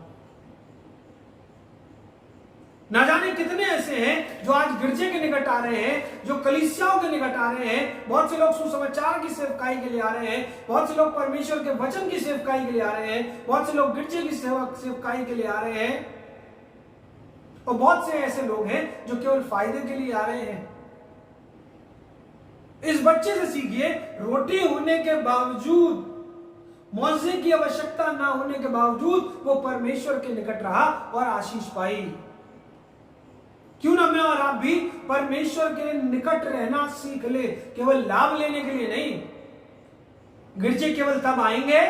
Speaker 8: ना जाने कितने ऐसे हैं जो आज गिरजे के निकट आ रहे हैं, जो कलीसियाओं के निकट आ रहे हैं। बहुत से लोग सुसमाचार की सेवकाई के लिए आ रहे हैं, बहुत से लोग परमेश्वर के वचन की सेवकाई के लिए आ रहे हैं, बहुत से लोग गिरजे की सेवकाई के लिए आ रहे हैं, और बहुत से ऐसे लोग हैं जो केवल फायदे के लिए आ रहे हैं। इस बच्चे से सीखिए, रोटी होने के बावजूद, मौजे की आवश्यकता ना होने के बावजूद वो परमेश्वर के निकट रहा और आशीष पाई। क्यों ना मैं और आप भी परमेश्वर के निकट रहना सीख ले, केवल लाभ लेने के लिए नहीं। गिरजे केवल तब आएंगे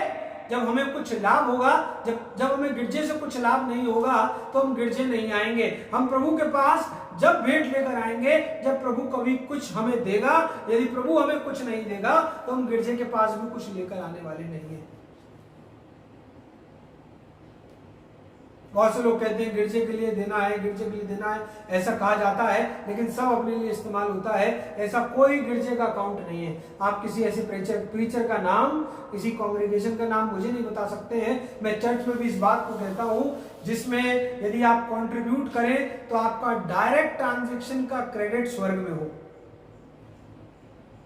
Speaker 8: जब हमें कुछ लाभ होगा। जब हमें गिरजे से कुछ लाभ नहीं होगा तो हम गिरजे नहीं आएंगे। हम प्रभु के पास जब भेंट लेकर आएंगे, जब प्रभु कभी कुछ हमें देगा। यदि प्रभु हमें कुछ नहीं देगा तो हम गिरजे के पास भी कुछ लेकर आने वाले नहीं हैं। बहुत से लोग कहते हैं गिरजे के लिए देना है, गिरजे के लिए देना है, ऐसा कहा जाता है, लेकिन सब अपने लिए इस्तेमाल होता है। ऐसा कोई गिरजे का अकाउंट नहीं है। आप किसी ऐसे प्रीचर का नाम, किसी कांग्रेगेशन का नाम मुझे नहीं बता सकते हैं। मैं चर्च में भी इस बात को कहता हूं, जिसमें यदि आप कंट्रीब्यूट करें तो आपका डायरेक्ट ट्रांजैक्शन का क्रेडिट स्वर्ग में हो।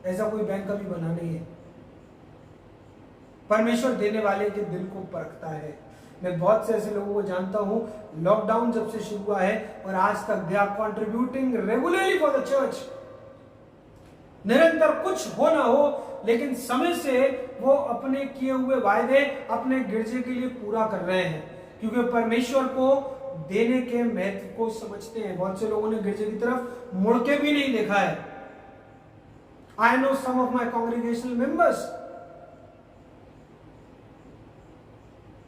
Speaker 8: ऐसा कोई बैंक कभी बना नहीं है। परमेश्वर देने वाले के दिल को परखता है। मैं बहुत से ऐसे लोगों को जानता हूं, लॉकडाउन जब से शुरू हुआ है और आज तक they are contributing regularly for the church. निरंतर कुछ हो ना हो, लेकिन समय से वो अपने किए हुए वायदे अपने गिरजे के लिए पूरा कर रहे हैं, क्योंकि परमेश्वर को देने के महत्व को समझते हैं। बहुत से लोगों ने गिरजे की तरफ मुड़ के भी नहीं देखा है। I know some of my congregational members.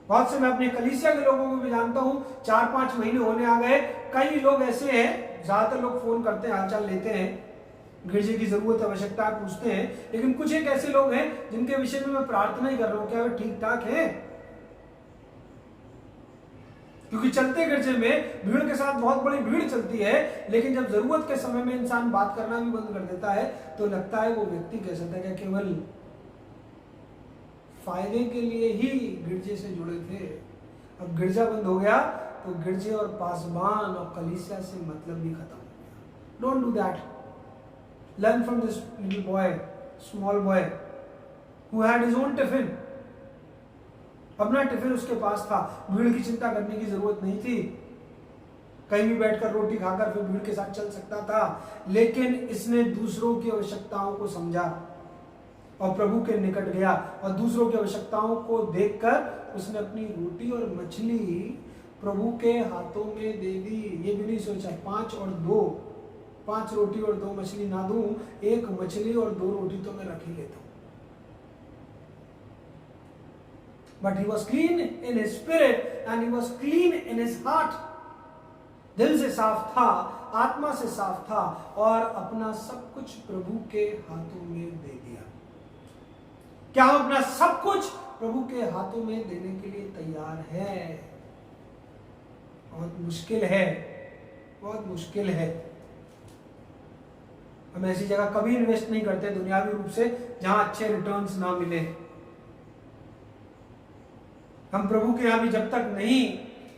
Speaker 8: बहुत से मैं अपने कलीसिया के लोगों को भी जानता हूं। 4-5 महीने होने आ गए। कई लोग ऐसे हैं, ज्यादातर लोग फोन करते हैं, हालचाल लेते हैं, गिरजे की जरूरत आवश्यकता पूछते हैं, लेकिन कुछ एक ऐसे लोग हैं जिनके विषय में मैं प्रार्थना ही कर रहा हूं, क्या वे ठीक ठाक हैं? क्योंकि चलते गिरजे में भीड़ के साथ बहुत बड़ी भीड़ चलती है, लेकिन जब जरूरत के समय में इंसान बात करना भी बंद कर देता है तो लगता है वो व्यक्ति कैसा था, क्या केवल फायदे के लिए ही गिरजे से जुड़े थे। अब गिरजा बंद हो गया तो गिरजे और पासबान और कलीसिया से मतलब भी खत्म हो गया। Don't do that. Learn from this little boy, small boy who had his own tiffin. अपना टिफिन उसके पास था, भीड़ की चिंता करने की जरूरत नहीं थी। कहीं भी बैठकर रोटी खाकर फिर भीड़ के साथ चल सकता था, लेकिन इसने दूसरों की आवश्यकताओं को समझा और प्रभु के निकट गया, और दूसरों की आवश्यकताओं को देखकर उसने अपनी रोटी और मछली प्रभु के हाथों में दे दी। ये भी नहीं सोचा 5 रोटी और 2 मछली ना दूं, 1 मछली और 2 रोटी तो मैं रख ही लेता हूं। But he was clean in his spirit and he was clean in his heart. दिल से साफ था, आत्मा से साफ था, और अपना सब कुछ प्रभु के हाथों में दे दिया। क्या हम अपना सब कुछ प्रभु के हाथों में देने के लिए तैयार हैं? बहुत मुश्किल है, बहुत मुश्किल है। हम ऐसी जगह कभी इन्वेस्ट नहीं करते दुनियावी रूप से जहां अच्छे रिटर्न्स ना मिले। हम प्रभु के यहां भी जब तक नहीं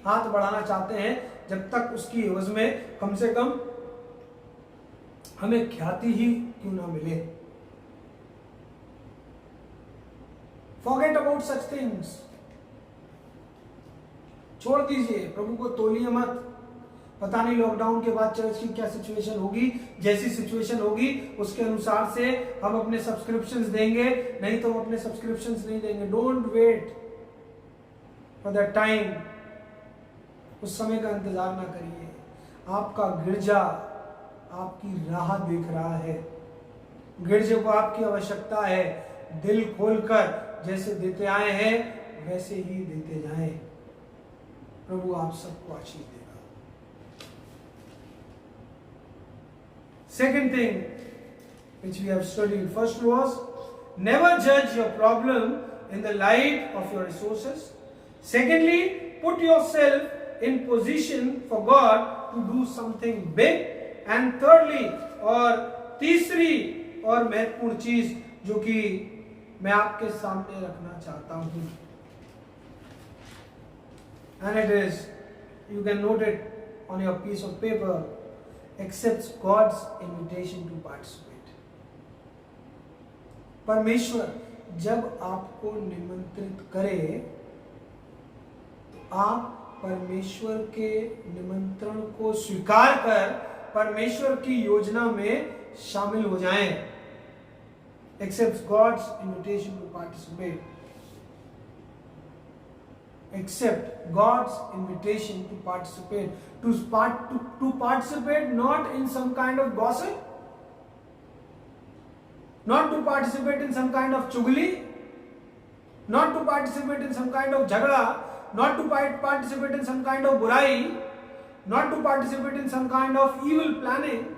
Speaker 8: हाथ बढ़ाना चाहते हैं, जब तक उसकी एवज में कम से कम हमें ख्याति ही क्यों ना मिले। Forget about such things. छोड़ दीजिए, प्रभु को तोलिए मत। पता नहीं लॉकडाउन के बाद चर्च की क्या सिचुएशन होगी। जैसी सिचुएशन होगी उसके अनुसार से हम अपने सब्सक्रिप्शंस देंगे, नहीं तो हम अपने सब्सक्रिप्शंस नहीं देंगे। Don't wait for that time. उस समय का इंतजार ना करिए। आपका गिरजा आपकी राह देख रहा है। गिरजे को आपकी आवश्यकता है। दिल खोलकर जैसे देते आए हैं वैसे ही देते जाएं। प्रभु आप सबको आशीष देगा। Second thing which we have studied first was never judge your problem in the light of your resources. Secondly, put yourself in position for God to do something big. And thirdly, और तीसरी और महत्वपूर्ण चीज जो कि मैं आपके सामने रखना चाहता हूं, and it is, you can note it on your piece of paper accepts God's invitation to participate. परमेश्वर जब आपको निमंत्रित करे तो आप परमेश्वर के निमंत्रण को स्वीकार कर परमेश्वर की योजना में शामिल हो जाएं. Accepts God's invitation to participate. Accept God's invitation to participate. To participate not in some kind of gossip, not to participate in some kind of chugli, not to participate in some kind of jhagda, not to participate in some kind of burai, not to participate in some kind of evil planning,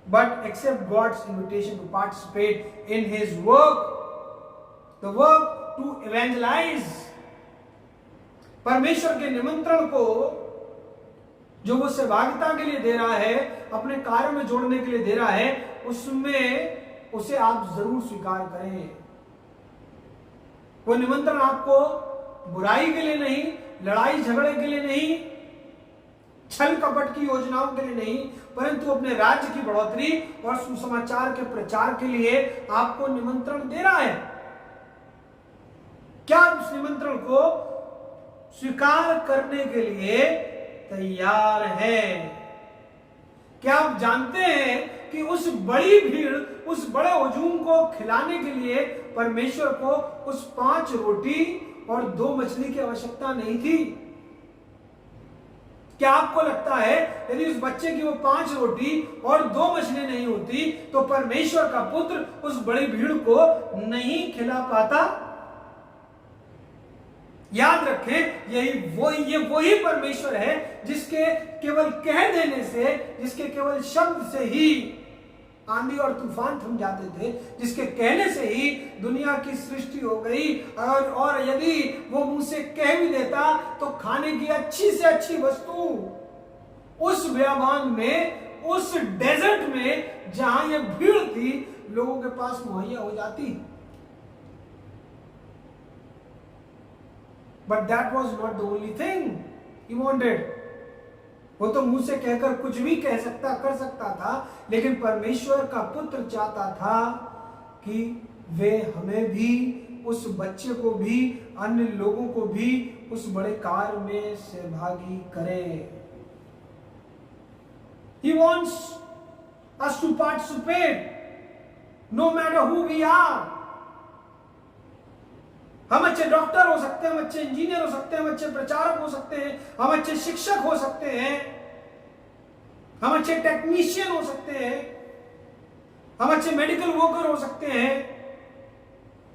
Speaker 8: but accept God's invitation to participate in His work, the work to evangelize. परमेश्वर के निमंत्रण को जो वो सहभागिता के लिए दे रहा है, अपने कार्य में जोड़ने के लिए दे रहा है, उसमें उसे आप जरूर स्वीकार करें. वो निमंत्रण आपको बुराई के लिए नहीं, लड़ाई झगड़े के लिए नहीं, छल कपट की योजनाओं के लिए नहीं, परंतु अपने राज्य की बढ़ोतरी और सुसमाचार के प्रचार के लिए आपको निमंत्रण दे रहा है. क्या आप उस निमंत्रण को स्वीकार करने के लिए तैयार हैं? क्या आप जानते हैं कि उस बड़ी भीड़, उस बड़े हुजूम को खिलाने के लिए परमेश्वर को उस 5 रोटी और 2 मछली की आवश्यकता नहीं थी? क्या आपको लगता है यदि उस बच्चे की वो 5 रोटी और 2 मछली नहीं होती तो परमेश्वर का पुत्र उस बड़ी भीड़ को नहीं खिला पाता? याद रखें, ये वही परमेश्वर है जिसके केवल कह देने से, जिसके केवल शब्द से ही आंधी और तूफान थम जाते थे, जिसके कहने से ही दुनिया की सृष्टि हो गई. और यदि वो मुंह से कह भी देता तो खाने की अच्छी से अच्छी वस्तु उस बियाबान में, उस डेजर्ट में जहां ये भीड़ थी, लोगों के पास मुहैया हो जाती. But that was not the only thing he wanted. वो तो मुंह से कहकर कुछ भी कर सकता था, लेकिन परमेश्वर का पुत्र चाहता था कि वे हमें भी, उस बच्चे को भी, अन्य लोगों को भी उस बड़े कार्य में सहभागी करें. He wants us to participate, no matter who we are. हम अच्छे डॉक्टर हो सकते हैं, हम अच्छे इंजीनियर हो सकते हैं, हम अच्छे प्रचारक हो सकते हैं, हम अच्छे शिक्षक हो सकते हैं, हम अच्छे टेक्नीशियन हो सकते हैं, हम अच्छे मेडिकल वर्कर हो सकते हैं,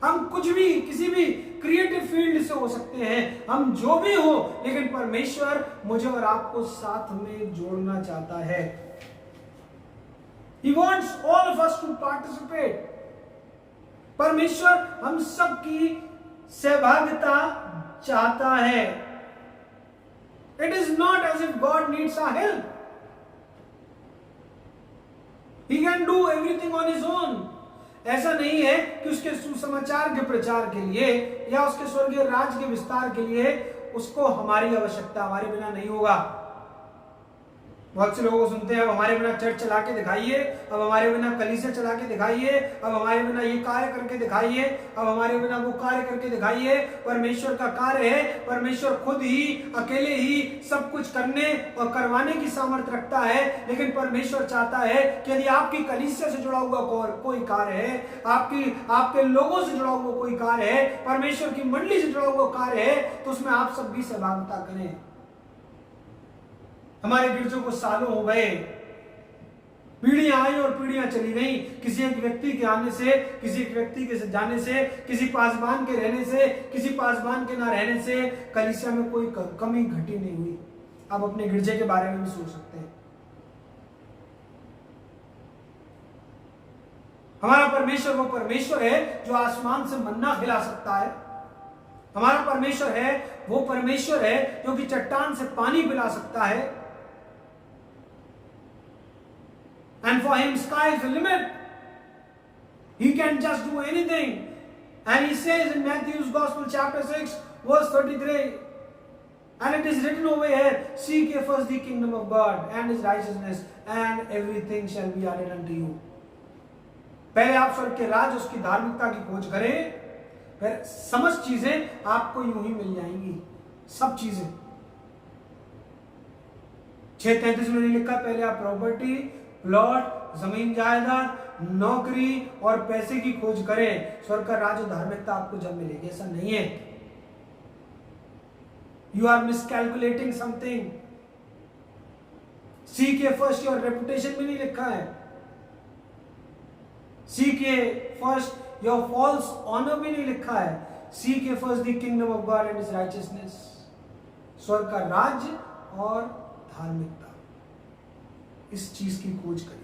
Speaker 8: हम कुछ भी, किसी भी क्रिएटिव फील्ड से हो सकते हैं, हम जो भी हो, लेकिन परमेश्वर मुझे और आपको साथ में जोड़ना चाहता है. He wants all of us to participate. परमेश्वर हम सबकी सहभागिता चाहता है. It is not as if God needs our help. He can do everything on his own. ऐसा नहीं है कि उसके सुसमाचार के प्रचार के लिए या उसके स्वर्गीय राज्य के विस्तार के लिए उसको हमारी आवश्यकता, हमारे बिना नहीं होगा. बहुत से लोगों को सुनते हैं, अब हमारे बिना चर्च चला के दिखाइए, अब हमारे बिना कलीसिया चला के दिखाइए, अब हमारे बिना ये कार्य करके दिखाइए, अब हमारे बिना वो कार्य करके दिखाइए. परमेश्वर का कार्य है, परमेश्वर खुद ही अकेले ही सब कुछ करने और करवाने की सामर्थ्य रखता है. लेकिन परमेश्वर चाहता है कि यदि आपकी कलीसिया से जुड़ा हुआ कोई कार्य है, आपके लोगों से जुड़ा हुआ कोई कार्य है, परमेश्वर की मंडली से जुड़ा हुआ कार्य है, तो उसमें आप सब भी सहभागिता करें. हमारे गिरजों को सालों हो गए, पीढ़ियां आई और पीढ़ियां चली गई. किसी एक व्यक्ति के आने से, किसी एक व्यक्ति के जाने से, किसी पासबान के रहने से, किसी पासबान के ना रहने से कलीसिया में कोई कमी घटी नहीं हुई. आप अपने गिरजे के बारे में भी सोच सकते हैं. हमारा परमेश्वर वो परमेश्वर है जो आसमान से मन्ना खिला सकता है. हमारा परमेश्वर है वो परमेश्वर है जो कि चट्टान से पानी पिला सकता है. And for him, sky is the limit. He can just do anything. And he says in Matthew's Gospel, chapter 6, verse 33, And it is written over here, seek ye first the kingdom of God and his righteousness and everything shall be added unto you. पहले आप स्वर्ग के राज उसकी धार्मिकता की खोज करें, फिर समस्त चीजें आपको यूं ही मिल जाएंगी, सब चीजें। 6:33 में लिखा, पहले आप प्रॉपर्टी, प्लॉट, जमीन जायदाद, नौकरी और पैसे की खोज करें, स्वर्ग का राज और धार्मिकता आपको जब मिलेगी। ऐसा नहीं है, you are miscalculating something. Seek ye first your reputation भी नहीं लिखा है, seek ye first your false honor भी नहीं लिखा है, seek ye first the kingdom of God and his righteousness. स्वर्ग का राज्य और धार्मिकता, इस चीज की खोज करिए।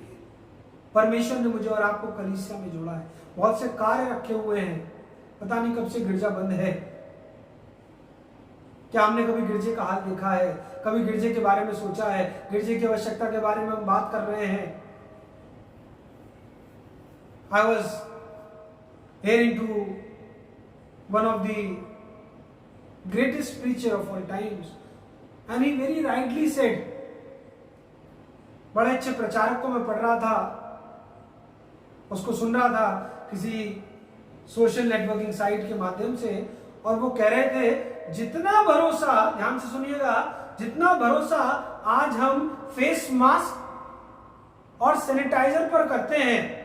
Speaker 8: परमेश्वर ने मुझे और आपको कलीसिया में जोड़ा है, बहुत से कार्य रखे हुए हैं, पता नहीं कब से गिरजा बंद है। क्या हमने कभी गिरजे का हाल देखा है? कभी गिरजे के बारे में सोचा है? गिरजे की आवश्यकता के बारे में हम बात कर रहे हैं। I was hearing to one of the greatest preacher of all times, and he very rightly said, बड़े अच्छे प्रचारक को मैं पढ़ रहा था, उसको सुन रहा था किसी सोशल नेटवर्किंग साइट के माध्यम से, और वो कह रहे थे जितना भरोसा, ध्यान से सुनिएगा, जितना भरोसा आज हम फेस मास्क और सैनिटाइजर पर करते हैं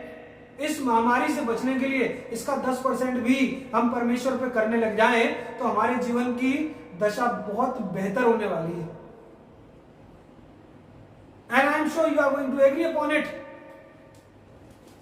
Speaker 8: इस महामारी से बचने के लिए, इसका 10% भी हम परमेश्वर पे करने लग जाएं तो हमारे जीवन की दशा बहुत बेहतर होने वाली है। And I am sure you are going to agree upon it.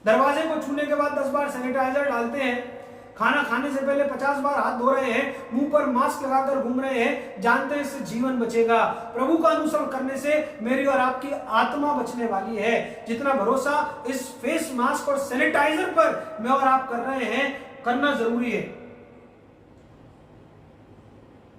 Speaker 8: दरवाजे को छूने के बाद 10 बार सैनिटाइजर डालते हैं, खाना खाने से पहले 50 बार हाथ धो रहे हैं, मुंह पर मास्क लगाकर घूम रहे हैं, जानते हैं इससे जीवन बचेगा। प्रभु का अनुसरण करने से मेरी और आपकी आत्मा बचने वाली है। जितना भरोसा इस फेस मास्क और सैनिटाइजर पर मैं और आप कर रहे हैं, करना जरूरी है।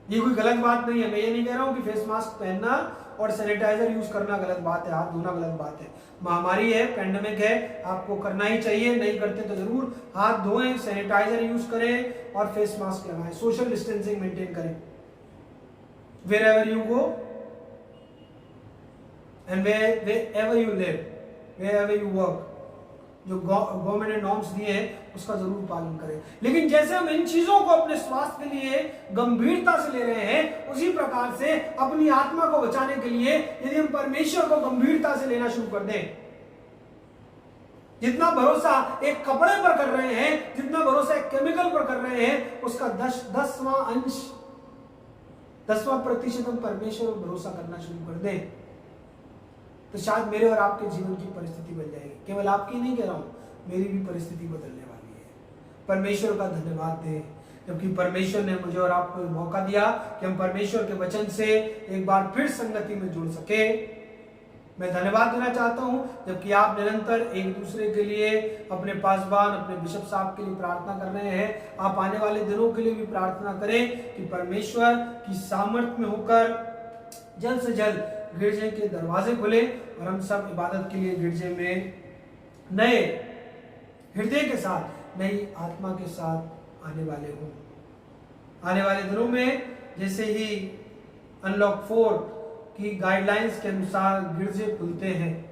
Speaker 8: ये कोई गलत बात नहीं है, मैं ये नहीं कह रहा हूं कि फेस मास्क पहनना और सैनिटाइजर यूज करना गलत बात है, हाथ धोना गलत बात है। महामारी है, पेंडेमिक है, आपको करना ही चाहिए, नहीं करते तो जरूर हाथ धोएं, सैनिटाइजर यूज करें और फेस मास्क लगाएं, सोशल डिस्टेंसिंग मेंटेन करें wherever you go and wherever you live, wherever you work। जो गवर्नमेंट ने नॉर्म्स दिए हैं उसका जरूर पालन करें। लेकिन जैसे हम इन चीजों को अपने स्वास्थ्य के लिए गंभीरता से ले रहे हैं, उसी प्रकार से अपनी आत्मा को बचाने के लिए यदि हम परमेश्वर को गंभीरता से लेना शुरू कर दें, जितना भरोसा एक कपड़े पर कर रहे हैं, जितना भरोसा एक केमिकल पर कर रहे हैं, उसका 10% हम परमेश्वर पर भरोसा करना शुरू कर दें, तो शायद मेरे और आपके जीवन की परिस्थिति बदल जाएगी। केवल आपकी नहीं कह रहा हूं, मेरी भी परिस्थिति बदलने वाली है। परमेश्वर का धन्यवाद दें, जबकि परमेश्वर ने मुझे और आपको मौका दिया कि हम परमेश्वर के वचन से एक बार फिर संगति में जुड़ सके। मैं धन्यवाद देना चाहता हूं, जबकि आप निरंतर एक दूसरे के लिए, अपने पासवान, अपने बिशप साहब के लिए प्रार्थना कर रहे हैं। आप आने वाले दिनों के लिए भी प्रार्थना करें कि परमेश्वर की सामर्थ्य में होकर जल्द से जल्द गिरजे के दरवाजे खुले और हम सब इबादत के लिए गिरजे में नए हृदय के साथ, नई आत्मा के साथ आने वाले हों। आने वाले दिनों में जैसे ही अनलॉक 4 की गाइडलाइंस के अनुसार गिरजे खुलते हैं,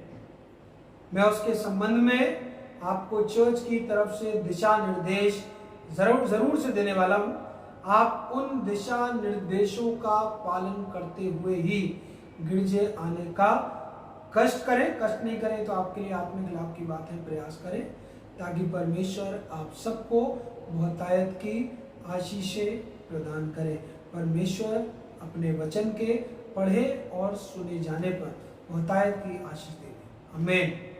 Speaker 8: मैं उसके संबंध में आपको चर्च की तरफ से दिशा निर्देश जरूर से देने वाला हूं। आप उन दिशा निर्देशों का पालन करते हुए ही गिरजे आने का कष्ट करें। कष्ट नहीं करें तो आपके लिए आत्मिक लाभ की बात है, प्रयास करें, ताकि परमेश्वर आप सबको बहुतायत की आशीषें प्रदान करे। परमेश्वर अपने वचन के पढ़े और सुने जाने पर बहुतायत की आशीष दे। आमीन।